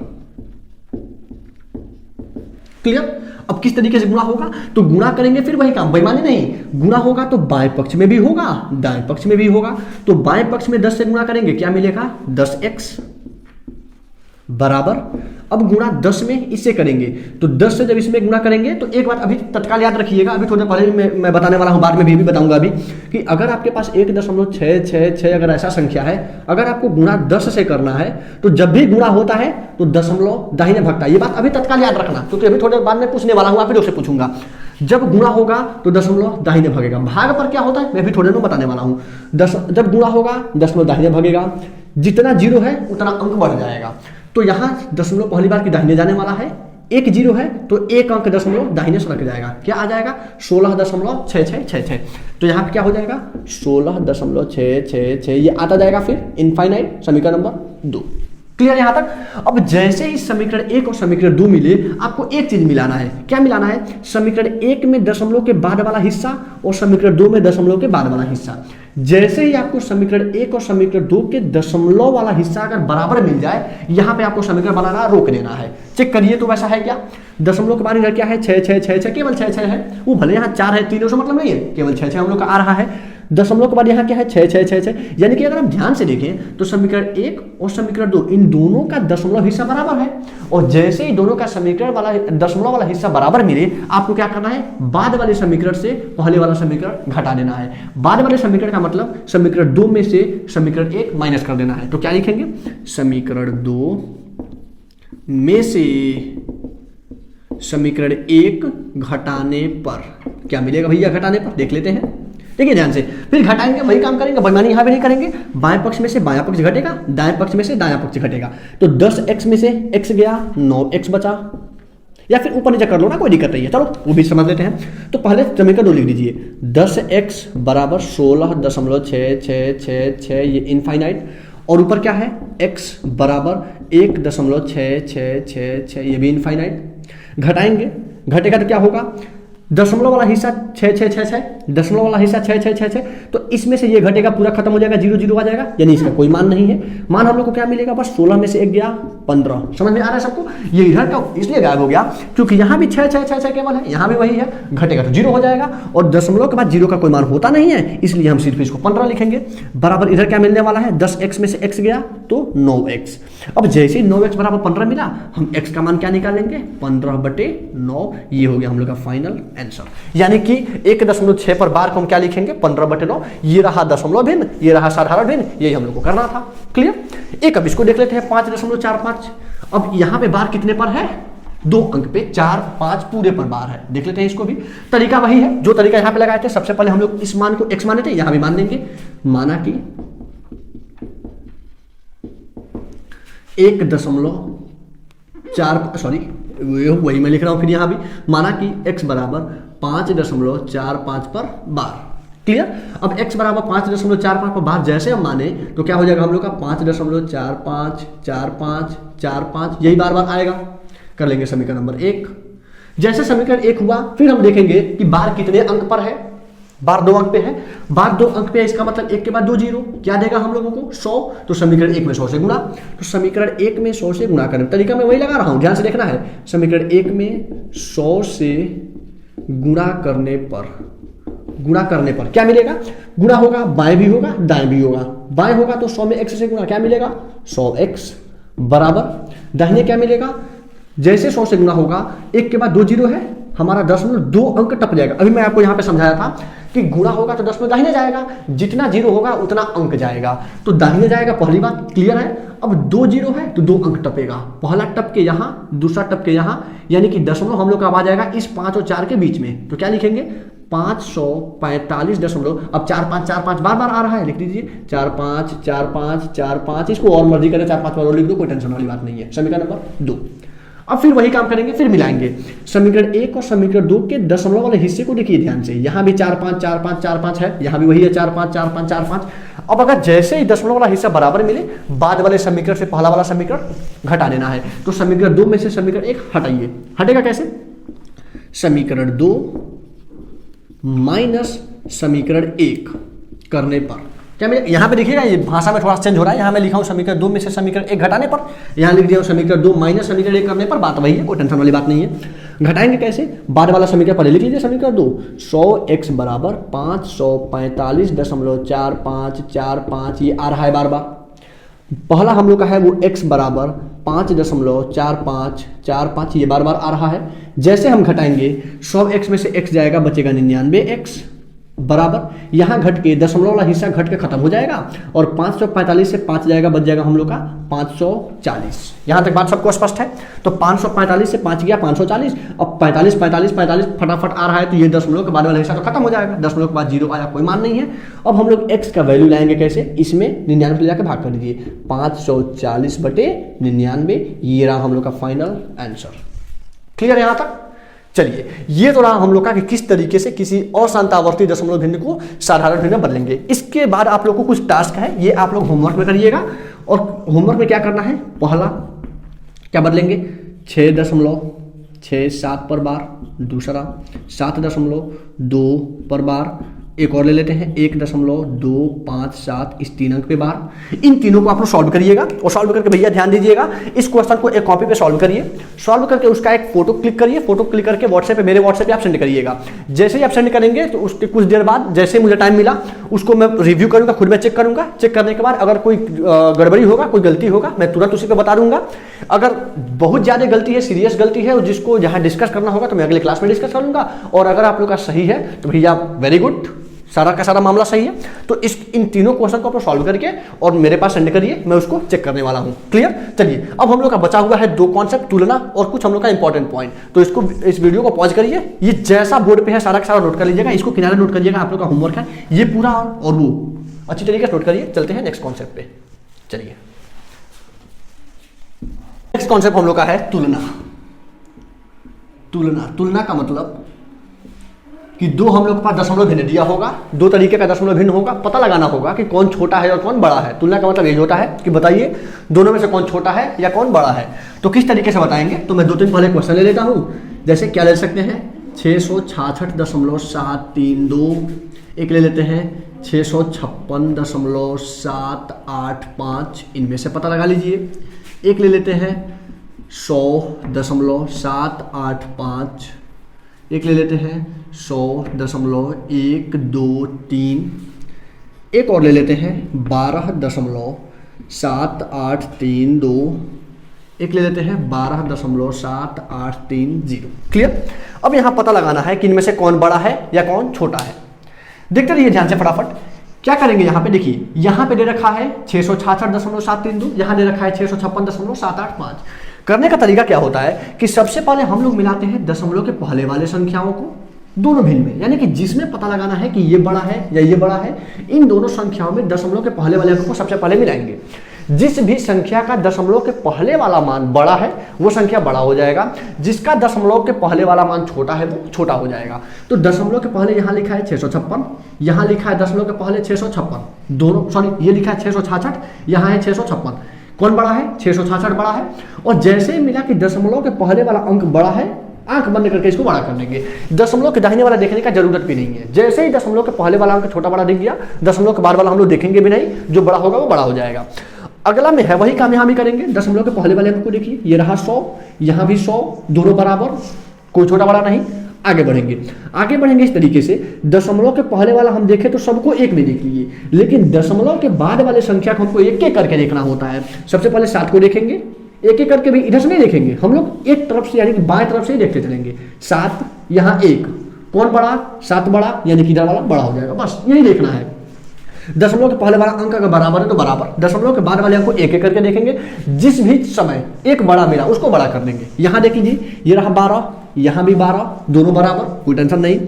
क्लियर? अब किस तरीके से गुणा होगा, तो गुणा करेंगे फिर वही काम, बेईमानी नहीं। गुणा होगा तो बाएं पक्ष में भी होगा, दाएं पक्ष में भी होगा। तो बाएं पक्ष में 10 से गुणा करेंगे, क्या मिलेगा, 10x बराबर। अब गुणा 10 में इससे करेंगे तो 10 से जब इसमें गुणा करेंगे तो एक बात अभी तत्काल याद रखिएगा, अभी थोड़ा पहले मैं बताने वाला हूं, बाद में भी बताऊंगा अभी, कि अगर आपके पास 1.666 अगर ऐसा संख्या है, अगर आपको गुणा 10 से करना है तो जब भी गुणा होता है तो दशमलव दाहिने भगता है। ये बात अभी तत्काल याद रखना, क्योंकि अभी थोड़े बाद में पूछने वाला हूं, आप लोग से पूछूंगा। जब गुणा होगा तो दशमलव दाहिने भगेगा। भाग पर क्या होता है मैं भी थोड़े देर बताने वाला हूं। जब गुणा होगा दशमलव दाहिने भगेगा, जितना 0 है उतना अंक बढ़ जाएगा। तो यहां दशमलव पहली बार की दाहिने जाने वाला है, 1 0 है तो 1 अंक दशमलव दाहिने सरक जाएगा, क्या आ जाएगा, 16.6666। तो यहां पे क्या हो जाएगा, 16.666 ये आता जाएगा फिर इनफाइनाइट, समीकरण नंबर 2। क्लियर यहां तक? अब जैसे ही समीकरण 1 और समीकरण 2 मिले, आपको एक चीज मिलाना है। क्या मिलाना है, समीकरण 1 में दशमलव के बाद वाला हिस्सा और समीकरण 2 में दशमलव के बाद वाला हिस्सा। जैसे ही आपको समीकरण 1 और समीकरण 2 के दशमलव वाला हिस्सा अगर बराबर मिल जाए, यहां पे आपको समीकरण बनाना रोक देना है। चेक करिए तो वैसा है क्या, दशमलव के बाद इधर क्या है, 6 6 6 6, केवल 6 6 है। वो भले यहाँ 4 है 3 उसका मतलब नहीं है, केवल 6 6 हम लोग का आ रहा है। दशमलव के बाद यहाँ क्या है 6 6 6 6, यानी कि अगर आप ध्यान से देखें तो समीकरण 1 और समीकरण 2 इन दोनों का दशमलव हिस्सा बराबर है। और जैसे ही दोनों का समीकरण वाला दशमलव वाला हिस्सा बराबर मिले, आपको क्या करना है, बाद वाले समीकरण से पहले वाला समीकरण घटा देना है। बाद वाले समीकरण का मतलब समीकरण 2 में से समीकरण 1 माइनस कर देना है। तो क्या लिखेंगे, समीकरण 2 में से समीकरण 1 घटाने पर क्या मिलेगा भैया, घटाने पर देख लेते हैं। देखिए ध्यान से, फिर घटाएंगे वही काम करेंगे, बेईमानी यहां भी नहीं करेंगे। बाएं पक्ष में से बायां पक्ष घटेगा, दाएं पक्ष में से दायां पक्ष घटेगा। तो 10x में से x गया, 9x बचा, या फिर ऊपर नीचे कर लो ना, कोई दिक्कत नहीं है। चलो वो भी समझ लेते हैं। तो पहले समीकरण 2 लिख दीजिए, 10x बराबर 16.666, ये इनफाइनाइट, और ऊपर क्या है, x बराबर 1.6666, ये भी इनफाइनाइट। घटाएंगे, घटेगा तो क्या होगा, दशमलव वाला हिस्सा 6 6 6 6, दशमलव वाला हिस्सा 6 6 6 6, तो इसमें से ये घटेगा, पूरा खत्म हो जाएगा, 0 0 आ जाएगा, यानी इसका कोई मान नहीं है। मान हम लोग को क्या मिलेगा, बस 16 में से 1 गया 15। समझ में आ रहा है सबको। ये इधर का इसलिए गायब हो गया क्योंकि यहाँ भी 6 6 6 6 केवल है, यहाँ भी वही है, घटेगा तो 0 हो जाएगा, और दशमलव के बाद 0 का कोई मान होता नहीं है, इसलिए हम सिर्फ इसको 15 लिखेंगे। बराबर इधर क्या मिलने वाला है, 10x में से x गया तो 9x। अब जैसे ही 9x बराबर 15 मिला, हम x का मान क्या निकालेंगे, 15/9। ये हो गया हम लोग का फाइनल आंसर। यानी कि 1.6 पर बार को हम क्या लिखेंगे, 15/9। ये रहा दशमलव भिन्न, ये रहा साधारण भिन्न, यही हम लोग को करना था। क्लियर। एक अब इसको देख लेते हैं, 5.45। अब यहाँ पे बार कितने पर है, 2 अंक पे, 4 5 पूरे पर बार है। देख लेते हैं इसको भी। तरीका वही है जो तरीका यहाँ पे लगाए थे। सबसे पहले हम लोग इस मान को x माने थे, यहाँ भी मान देंगे। माना कि 1.4, सॉरी वही मैं लिख रहा हूं, फिर यहां भी माना कि x बराबर 5.45 पर बार। क्लियर। अब x बराबर 5.45 पर बार जैसे हम माने तो क्या हो जाएगा हम लोग का, 5.45 45 45, यही बार बार आएगा। कर लेंगे समीकरण नंबर 1। जैसे समीकरण 1 हुआ, फिर हम देखेंगे कि बार कितने अंक पर है। बार 2 अंक पे है, बार 2 अंक पे है, इसका मतलब 1 के बाद 2 जीरो, क्या देगा हम लोगों को, 100। तो समीकरण 1 में 100 से गुणा, तो समीकरण 1 में 100 से गुणा करें, तरीका मैं वही लगा रहा हूं, ध्यान से देखना है। समीकरण 1 में 100 से गुणा करने पर क्या मिलेगा, गुणा होगा, बाएं भी होगा दाएं भी होगा। बाएं होगा तो 100 में x से गुणा, क्या मिलेगा, 100x बराबर दाहिने क्या मिलेगा, जैसे 100 से गुणा होगा, 1 के बाद 2 जीरो है, हमारा 10.2 अंक टप जाएगा। अभी मैं आपको यहां पे समझाया था कि गुणा होगा तो 10 में दाहिने जाएगा, जितना जीरो होगा उतना अंक जाएगा, तो दाहिने जाएगा, पहली बात क्लियर है। अब 2 जीरो है तो 2 अंक टपेगा, पहला टप के यहां, दूसरा टप के यहां, यानी कि दशमलव हम लोग का आ जाएगा इस 5 और 4 के बीच में। तो क्या लिखेंगे, 545 दशमलव, अब 4 5 4 5 बार बार आ रहा है, लिख दीजिए 4 5 4 5 4 5, इसको और मर्जी करें 4 5 बार और लिख दो, कोई टेंशन वाली बात नहीं है। समीकरण नंबर 2। अब फिर वही काम करेंगे, फिर मिलाएंगे समीकरण 1 और समीकरण 2 के दशमलव वाले हिस्से को। देखिए ध्यान से, यहां भी 4 5 4 5 4 5 है, यहां भी वही है 4 5 4 5 4 5। अब अगर जैसे ही दशमलव वाला हिस्सा बराबर मिले, बाद वाले समीकरण से पहला वाला समीकरण घटा देना है। तो समीकरण 2 में से समीकरण 1 हटाइए, हटेगा कैसे, समीकरण 2 माइनस समीकरण 1 करने पर क्या मिलेगा। यहां पे देखिएगा ये भाषा में थोड़ा चेंज हो रहा है, यहां मैं लिखा हूं समीकरण 2 में से समीकरण 1 घटाने पर, यहां लिख दिया हूं समीकरण 2 माइनस समीकरण 1 करने पर। बात वही है, कोई टेंशन वाली बात नहीं है। घटाएंगे कैसे, बाद वाला समीकरण पहले लिख लीजिए, समीकरण 2 100x बराबर 545.4545, ये आ रहा है बार बार। पहला हम लोग का है वो x बराबर 5.4545, ये बार बार आ रहा है। जैसे हम घटाएंगे 100x में से x जाएगा, बचेगा 99x बराबर, यहां घट के दशमलव वाला हिस्सा घट के खत्म हो जाएगा, और 545 से 5 जाएगा, बच जाएगा हम लोग का 540। यहां तक बात सबको स्पष्ट है। तो 545 से 5 गया 540, अब 45 45 45 फटाफट आ रहा है, तो ये दशमलव के बाद वाला हिस्सा तो खत्म हो जाएगा, दशमलव के बाद जीरो आया, कोई मान नहीं है। अब हम लोग x का वैल्यू लाएंगे कैसे, इसमें 99 ले जाकर भाग कर दीजिए, 540/99, ये रहा हम लोग का फाइनल आंसर। क्लियर है यहां तक। चलिए, ये तो रहा हम लोग का कि किस तरीके से किसी अशांतावर्ती दशमलव भिन्न को साधारण भिन्न में बदलेंगे। इसके बाद आप लोग को कुछ टास्क है, ये आप लोग होमवर्क में करिएगा। और होमवर्क में क्या करना है, पहला क्या बदलेंगे, 6.67 पर बार, दूसरा 7.2 पर बार, एक और ले लेते हैं 1.257 इस 3 अंक पे बार। इन तीनों को आप लोग सॉल्व करिएगा और सॉल्व करके भैया ध्यान दीजिएगा इस क्वेश्चन को एक कॉपी पे सॉल्व करिए। सॉल्व करके उसका एक फोटो क्लिक करिए, फोटो क्लिक करके व्हाट्सएप पे मेरे व्हाट्सएप पे आप सेंड करिएगा। जैसे ही आप सेंड करेंगे तो उसके कुछ देर बाद जैसे मुझे टाइम मिला उसको मैं रिव्यू करूंगा, खुद में चेक करूंगा। चेक करने के बाद अगर कोई गड़बड़ी होगा, कोई गलती होगा, मैं तुरंत उसी पे बता दूंगा। अगर बहुत ज्यादा गलती है, सीरियस गलती है और जिसको जहां डिस्कस करना होगा तो मैं अगले क्लास में डिस्कस करूंगा। और अगर आप लोग का सही है तो भैया वेरी गुड, सारा का सारा मामला सही है। तो इन तीनों क्वेश्चन को आप सॉल्व करके और मेरे पास सेंड करिए, मैं उसको चेक करने वाला हूं। क्लियर? चलिए अब हम लोग का बचा हुआ है 2 कॉन्सेप्ट, तुलना और कुछ हम लोग का इंपॉर्टेंट पॉइंट। तो इस वीडियो को पॉज करिए, ये जैसा बोर्ड पे है सारा का सारा नोट कर लीजिएगा, इसको किनारे नोट करिएगा, आप लोग का होमवर्क है ये पूरा और वो अच्छी तरीके से नोट करिए। चलते हैं नेक्स्ट कॉन्सेप्ट पे। चलिए नेक्स्ट कॉन्सेप्ट हम लोग का है तुलना। तुलना का मतलब कि दो हम लोग के पास दशमलव भिन्न दिया होगा, 2 तरीके का दशमलव भिन्न होगा, पता लगाना होगा कि कौन छोटा है और कौन बड़ा है। तुलना का मतलब यही होता है कि बताइए दोनों में से कौन छोटा है या कौन बड़ा है। तो किस तरीके से बताएंगे, तो मैं 2-3 पहले क्वेश्चन ले लेता हूं। जैसे क्या ले सकते हैं 666.732, एक ले लेते हैं 656.785, इनमें से पता लगा लीजिए। एक ले लेते हैं 100.785, एक ले लेते हैं 100.123, एक और ले लेते हैं 12.7832, एक ले लेते हैं 12.7830। क्लियर? अब यहां पता लगाना है कि इनमें से कौन बड़ा है या कौन छोटा है। देखते रहिए ध्यान से फटाफट। क्या करेंगे यहां पे, देखिए यहां पे दे रखा है 666.732, यहां दे रखा है 656.785। करने का तरीका क्या होता है कि सबसे पहले हम लोग मिलाते हैं दशमलव के पहले वाले संख्याओं को दोनों भिन्न में, यानी कि जिसमें पता लगाना है कि ये बड़ा है या ये बड़ा है, इन दोनों संख्याओं में दशमलव के पहले वाले अंक को सबसे पहले मिलाएंगे। जिस भी संख्या का दशमलव के पहले वाला मान बड़ा है वो संख्या बड़ा हो जाएगा, जिसका दशमलव के पहले वाला मान छोटा है वो छोटा हो जाएगा। तो दशमलव के पहले यहाँ लिखा है 656, यहाँ लिखा है दशमलव के पहले 656, दोनों सॉरी ये लिखा है 666, यहाँ है 656। कौन बड़ा है? 666 बड़ा है। और जैसे ही मिला कि दशमलव के पहले वाला अंक बड़ा है, आंख बंद करके इसको बड़ा कर देंगे। दशमलव के दाहिने वाला देखने का जरूरत भी नहीं है। जैसे ही दशमलव के पहले वाला अंक छोटा बड़ा दिख गया, दशमलव के बाद वाला हम लोग देखेंगे भी नहीं, जो बड़ा होगा वो बड़ा हो जाएगा। अगला में है वही काम यहाँ भी करेंगे। दशमलव के पहले वाले अंक को देखिए, ये रहा 100, यहाँ भी 100, दोनों बराबर, कोई छोटा बड़ा नहीं। आगे बढ़ेंगे इस तरीके से। दशमलव के पहले वाला हम देखें तो सबको एक में देख लीजिए, लेकिन दशमलव के बाद वाले संख्या को हमको एक एक करके देखना होता है। सबसे पहले 7 को देखेंगे, एक एक करके भी इधर से नहीं देखेंगे, हम लोग एक तरफ से यानी कि बाएं तरफ से ही देखते चलेंगे। 7 यहाँ 1, कौन बड़ा? 7 बड़ा, यानी कि इधर वाला बड़ा हो जाएगा, बस यही देखना है। दशमलव के पहले वाला अंक अगर बराबर है तो बराबर, दशमलव के बाद वाले अंक को एक एक करके देखेंगे। जिस भी समय एक बड़ा मिला उसको बड़ा कर देंगे। यहाँ देखिए ये रहा 12, यहाँ भी 12, दोनों बराबर, कोई टेंशन नहीं।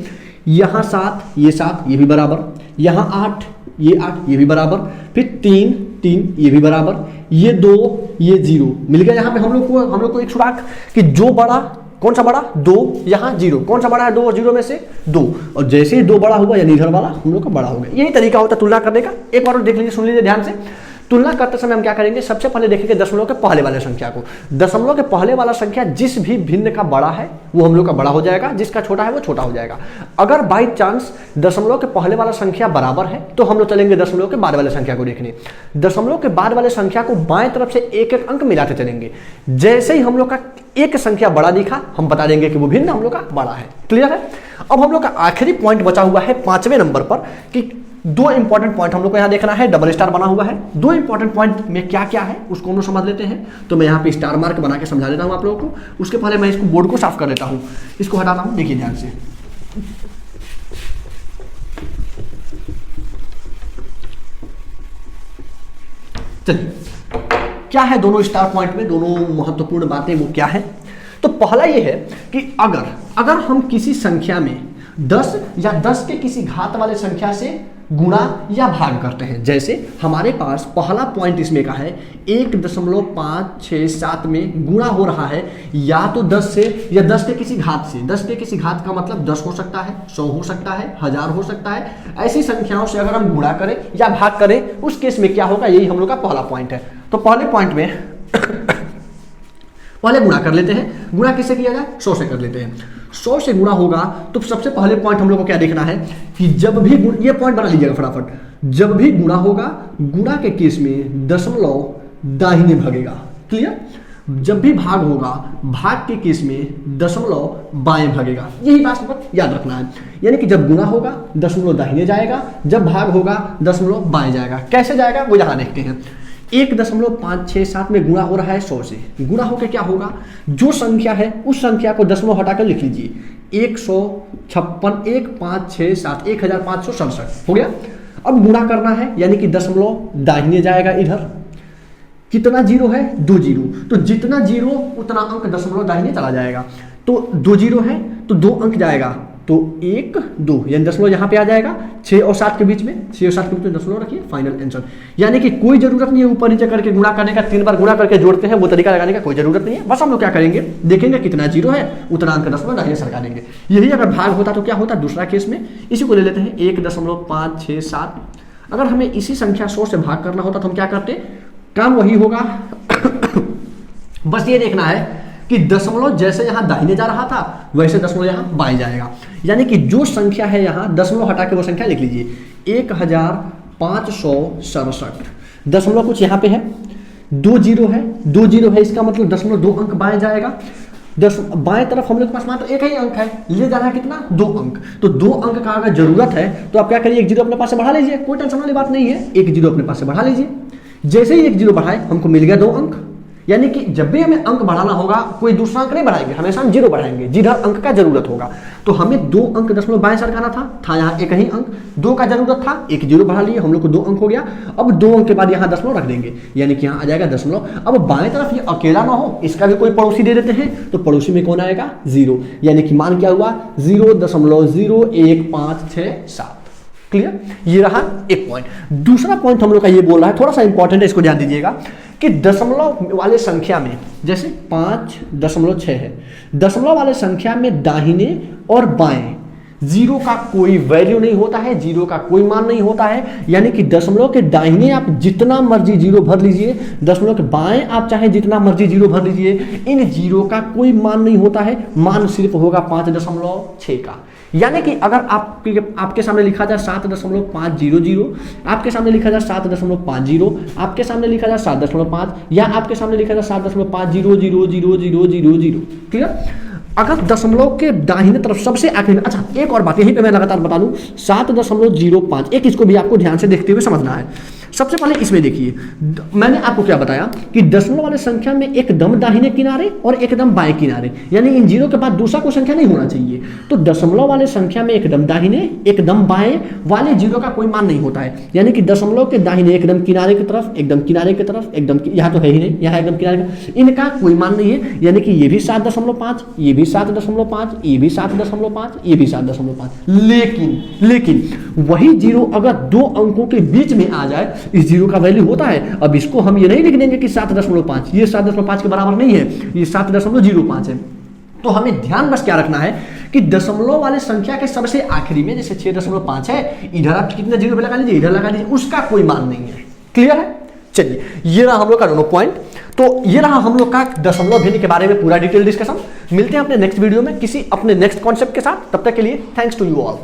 यहाँ 7, ये 7, ये भी बराबर। यहाँ 8, ये 8, ये भी बराबर। फिर 3, 3, ये भी बराबर। ये 2, ये 0 मिल गया। यहाँ पे हम लोग को एक सुराग कि जो बड़ा, कौन सा बड़ा? 2, यहाँ 0, कौन सा बड़ा है 2 और 0 में से? 2। और जैसे ही 2 बड़ा हुआ यानी इधर वाला हम लोग का बड़ा हो गया। यही तरीका होता है तुलना करने का। एक बार देख लीजिए, सुन लीजिए ध्यान से। तुलना करते समय हम क्या करेंगे, सबसे पहले देखेंगे दशमलव के पहले वाले संख्या को। दशमलव के पहले वाला संख्या जिस भी भिन्न का बड़ा है वो हम लोग का बड़ा हो जाएगा, जिसका छोटा है वो छोटा हो जाएगा। अगर बाई चांस दशमलव के पहले वाला संख्या बराबर है तो हम लोग चलेंगे दशमलव के बाद वाले संख्या को देखने। दशमलव के बाद वाले संख्या को बाएं तरफ से एक एक अंक मिलाते चलेंगे। जैसे ही हम लोग का एक संख्या बड़ा दिखा, हम बता देंगे कि वो भिन्न हम लोग का बड़ा है। क्लियर है? अब हम लोग का आखिरी पॉइंट बचा हुआ है 5वें नंबर पर कि 2 इंपॉर्टेंट पॉइंट हम लोग को यहाँ देखना है। डबल स्टार बना हुआ है। 2 इंपॉर्टेंट पॉइंट में क्या क्या है उसको हम लोग समझ लेते हैं। तो मैं यहाँ पे स्टार मार्क बना के समझा देता हूँ आप लोगों को। उसके पहले मैं इसको बोर्ड को साफ कर लेता हूँ, इसको हटाता हूँ। देखिए ध्यान से, चलिए क्या है दोनों स्टार पॉइंट में, दोनों महत्वपूर्ण बातें वो क्या है। तो पहला ये है कि अगर हम किसी संख्या में 10 या 10 के किसी घात वाले संख्या से गुणा या भाग करते हैं। जैसे हमारे पास पहला पॉइंट इसमें का है 1.567 में गुणा हो रहा है या तो 10 से या 10 के किसी घात से। 10 के किसी घात का मतलब 10 हो सकता है, 100 हो सकता है, 1000 हो सकता है। ऐसी संख्याओं से अगर हम गुणा करें या भाग करें उस केस में क्या होगा, यही हम लोग का पहला पॉइंट है। तो पहले पॉइंट में पहले गुणा कर लेते हैं। गुणा किससे किया जाए? 100 से कर लेते हैं। 100 से गुणा होगा तो सबसे पहले पॉइंट हम लोग को क्या देखना है कि जब भी ये पॉइंट बना लीजिएगा फटाफट, जब भी गुणा होगा, गुणा के केस में दशमलव दाहिने भागेगा। क्लियर? जब भी भाग होगा, भाग के केस में दशमलव बाएं भागेगा। यही बात याद रखना है। यानी कि जब गुणा होगा दशमलव दाहिने जाएगा, जब भाग होगा दशमलव बाएं जाएगा। कैसे जाएगा वो यहां देखते हैं। 1.567 में गुणा हो रहा है 100 से। गुणा होकर क्या होगा, जो संख्या है उस संख्या को दशमलव हटाकर लिख लीजिए। 156 1567 1567 हो गया। अब गुणा करना है, यानी कि दशमलव दाहिने जाएगा। इधर कितना जीरो है? 2 जीरो। तो जितना जीरो उतना अंक दशमलव दाहिने चला जाएगा। तो 2 जीरो है तो 2 अंक जाएगा, तो 1 2 यानी दशमलव यहाँ पे आ जाएगा। 6 और 7 के बीच में, 6 और 7 के बीच में दशमलव रखिए, फाइनल आंसर। यानी कि कोई जरूरत नहीं है ऊपर नीचे करके गुणा करने का, 3 बार गुणा करके जोड़ते हैं वो तरीका लगाने का कोई जरूरत नहीं है। बस हम लोग क्या करेंगे, देखेंगे कितना जीरो है उतना अंक दशमलव दाहिने सरका देंगे। यही अगर भाग होता तो क्या होता दूसरा केस में। इसी को ले लेते हैं 1.567। अगर हमें इसी संख्या 100 से भाग करना होता तो हम क्या करते, काम वही होगा बस ये देखना है कि दशमलव जैसे यहां दाहिने जा रहा था वैसे दशमलव यहां बाएं जाएगा। यानी कि जो संख्या है यहां दशमलव हटा के वो संख्या लिख लीजिए 1567। दशमलव कुछ यहां पे है, 2 जीरो है, 2 जीरो है, इसका मतलब दशमलव 2 अंक बाएं जाएगा। बाएं तरफ हम लोग के पास मात्र एक ही अंक है, ले जाना है कितना, 2 अंक। तो 2 अंक का अगर जरूरत है तो आप क्या करिए, 1 जीरो अपने पास से बढ़ा लीजिए, कोई टेंशन वाली बात नहीं है। 1 जीरो अपने पास से बढ़ा लीजिए। जैसे ही 1 जीरो बढ़ाए हमको मिल गया 2 अंक। यानी कि जब भी हमें अंक बढ़ाना होगा कोई दूसरा अंक नहीं बढ़ाएंगे, हमेशा हम जीरो बढ़ाएंगे जिधर अंक का जरूरत होगा। तो हमें 2 अंक दशमलव बाएं सरकाना था यहाँ एक ही अंक, 2 का जरूरत था, 1 जीरो बढ़ा लिए, हम लोग को 2 अंक हो गया। अब 2 अंक के बाद यहाँ दशमलव रख देंगे, यानी कि यहाँ आ जाएगा दशमलव। अब बाएं तरफ ये अकेला ना हो, इसका भी कोई पड़ोसी दे देते हैं, तो पड़ोसी में कौन आएगा, 0। यानी कि मान क्या हुआ, 0.01567। क्लियर? ये रहा एक पॉइंट। दूसरा पॉइंट हम लोग का ये बोल रहा है, थोड़ा सा इंपॉर्टेंट है, इसको ध्यान दीजिएगा कि दशमलव वाले संख्या में जैसे 5.6 है, दशमलव वाले संख्या में दाहिने और बाएं जीरो का कोई वैल्यू नहीं होता है, जीरो का कोई मान नहीं होता है। यानी कि दशमलव के दाहिने आप जितना मर्जी जीरो भर लीजिए, दशमलव के बाएं आप चाहे जितना मर्जी जीरो भर लीजिए, इन जीरो का कोई मान नहीं होता है, मान सिर्फ होगा 5.6 का। यानी कि अगर आपके सामने लिखा जाए 7.500, आपके सामने लिखा जाए 7.50, आपके सामने लिखा जाए 7.5, या आपके सामने लिखा जाए 7.50000000। क्लियर? अगर दशमलव के दाहिने तरफ सबसे आखिरी में, अच्छा एक और बात यहीं पे मैं लगातार बता दूं, 7.05, एक इसको भी आपको ध्यान से देखते हुए समझना है। सबसे पहले इसमें देखिए, मैंने आपको क्या बताया कि दशमलव वाले संख्या में एकदम दाहिने किनारे और एकदम बाएं किनारे, यानी इन जीरो के बाद दूसरा कोई संख्या नहीं होना चाहिए। तो दशमलव वाले संख्या में एकदम दाहिने एकदम बाएं वाले जीरो का कोई मान नहीं होता है। यानी कि दशमलव के दाहिने एकदम किनारे की तरफ, एकदम किनारे की तरफ, एकदम यहाँ तो है ही नहीं, यहाँ एकदम किनारे का, इनका कोई मान नहीं है। यानी कि ये भी 7.5, ये भी 7.5, ये भी 7.5, ये भी 7.5। लेकिन वही जीरो अगर 2 अंकों के बीच में आ जाए, इस जीरो का वैल्यू होता है। अब इसको हम ये नहीं लिख देंगे कि 7.5, ये 7.5 के बराबर नहीं है, ये 7.05 है। तो हमें ध्यान बस क्या रखना है कि दशमलव वाले संख्या के सबसे आखिरी में जैसे 6.5 है, इधर आप कितने जीरो पे लगा लीजिए, इधर लगा लीजिए, उसका कोई मान नहीं है। क्लियर है? चलिए, ये रहा हम लोग का दोनों पॉइंट। तो ये रहा हम लोग का दशमलव भिन्न के बारे में पूरा डिटेल डिस्कशन। मिलते हैं अपने नेक्स्ट वीडियो में किसी अपने नेक्स्ट कॉन्सेप्ट के साथ। तब तक के लिए थैंक्स टू यू ऑल।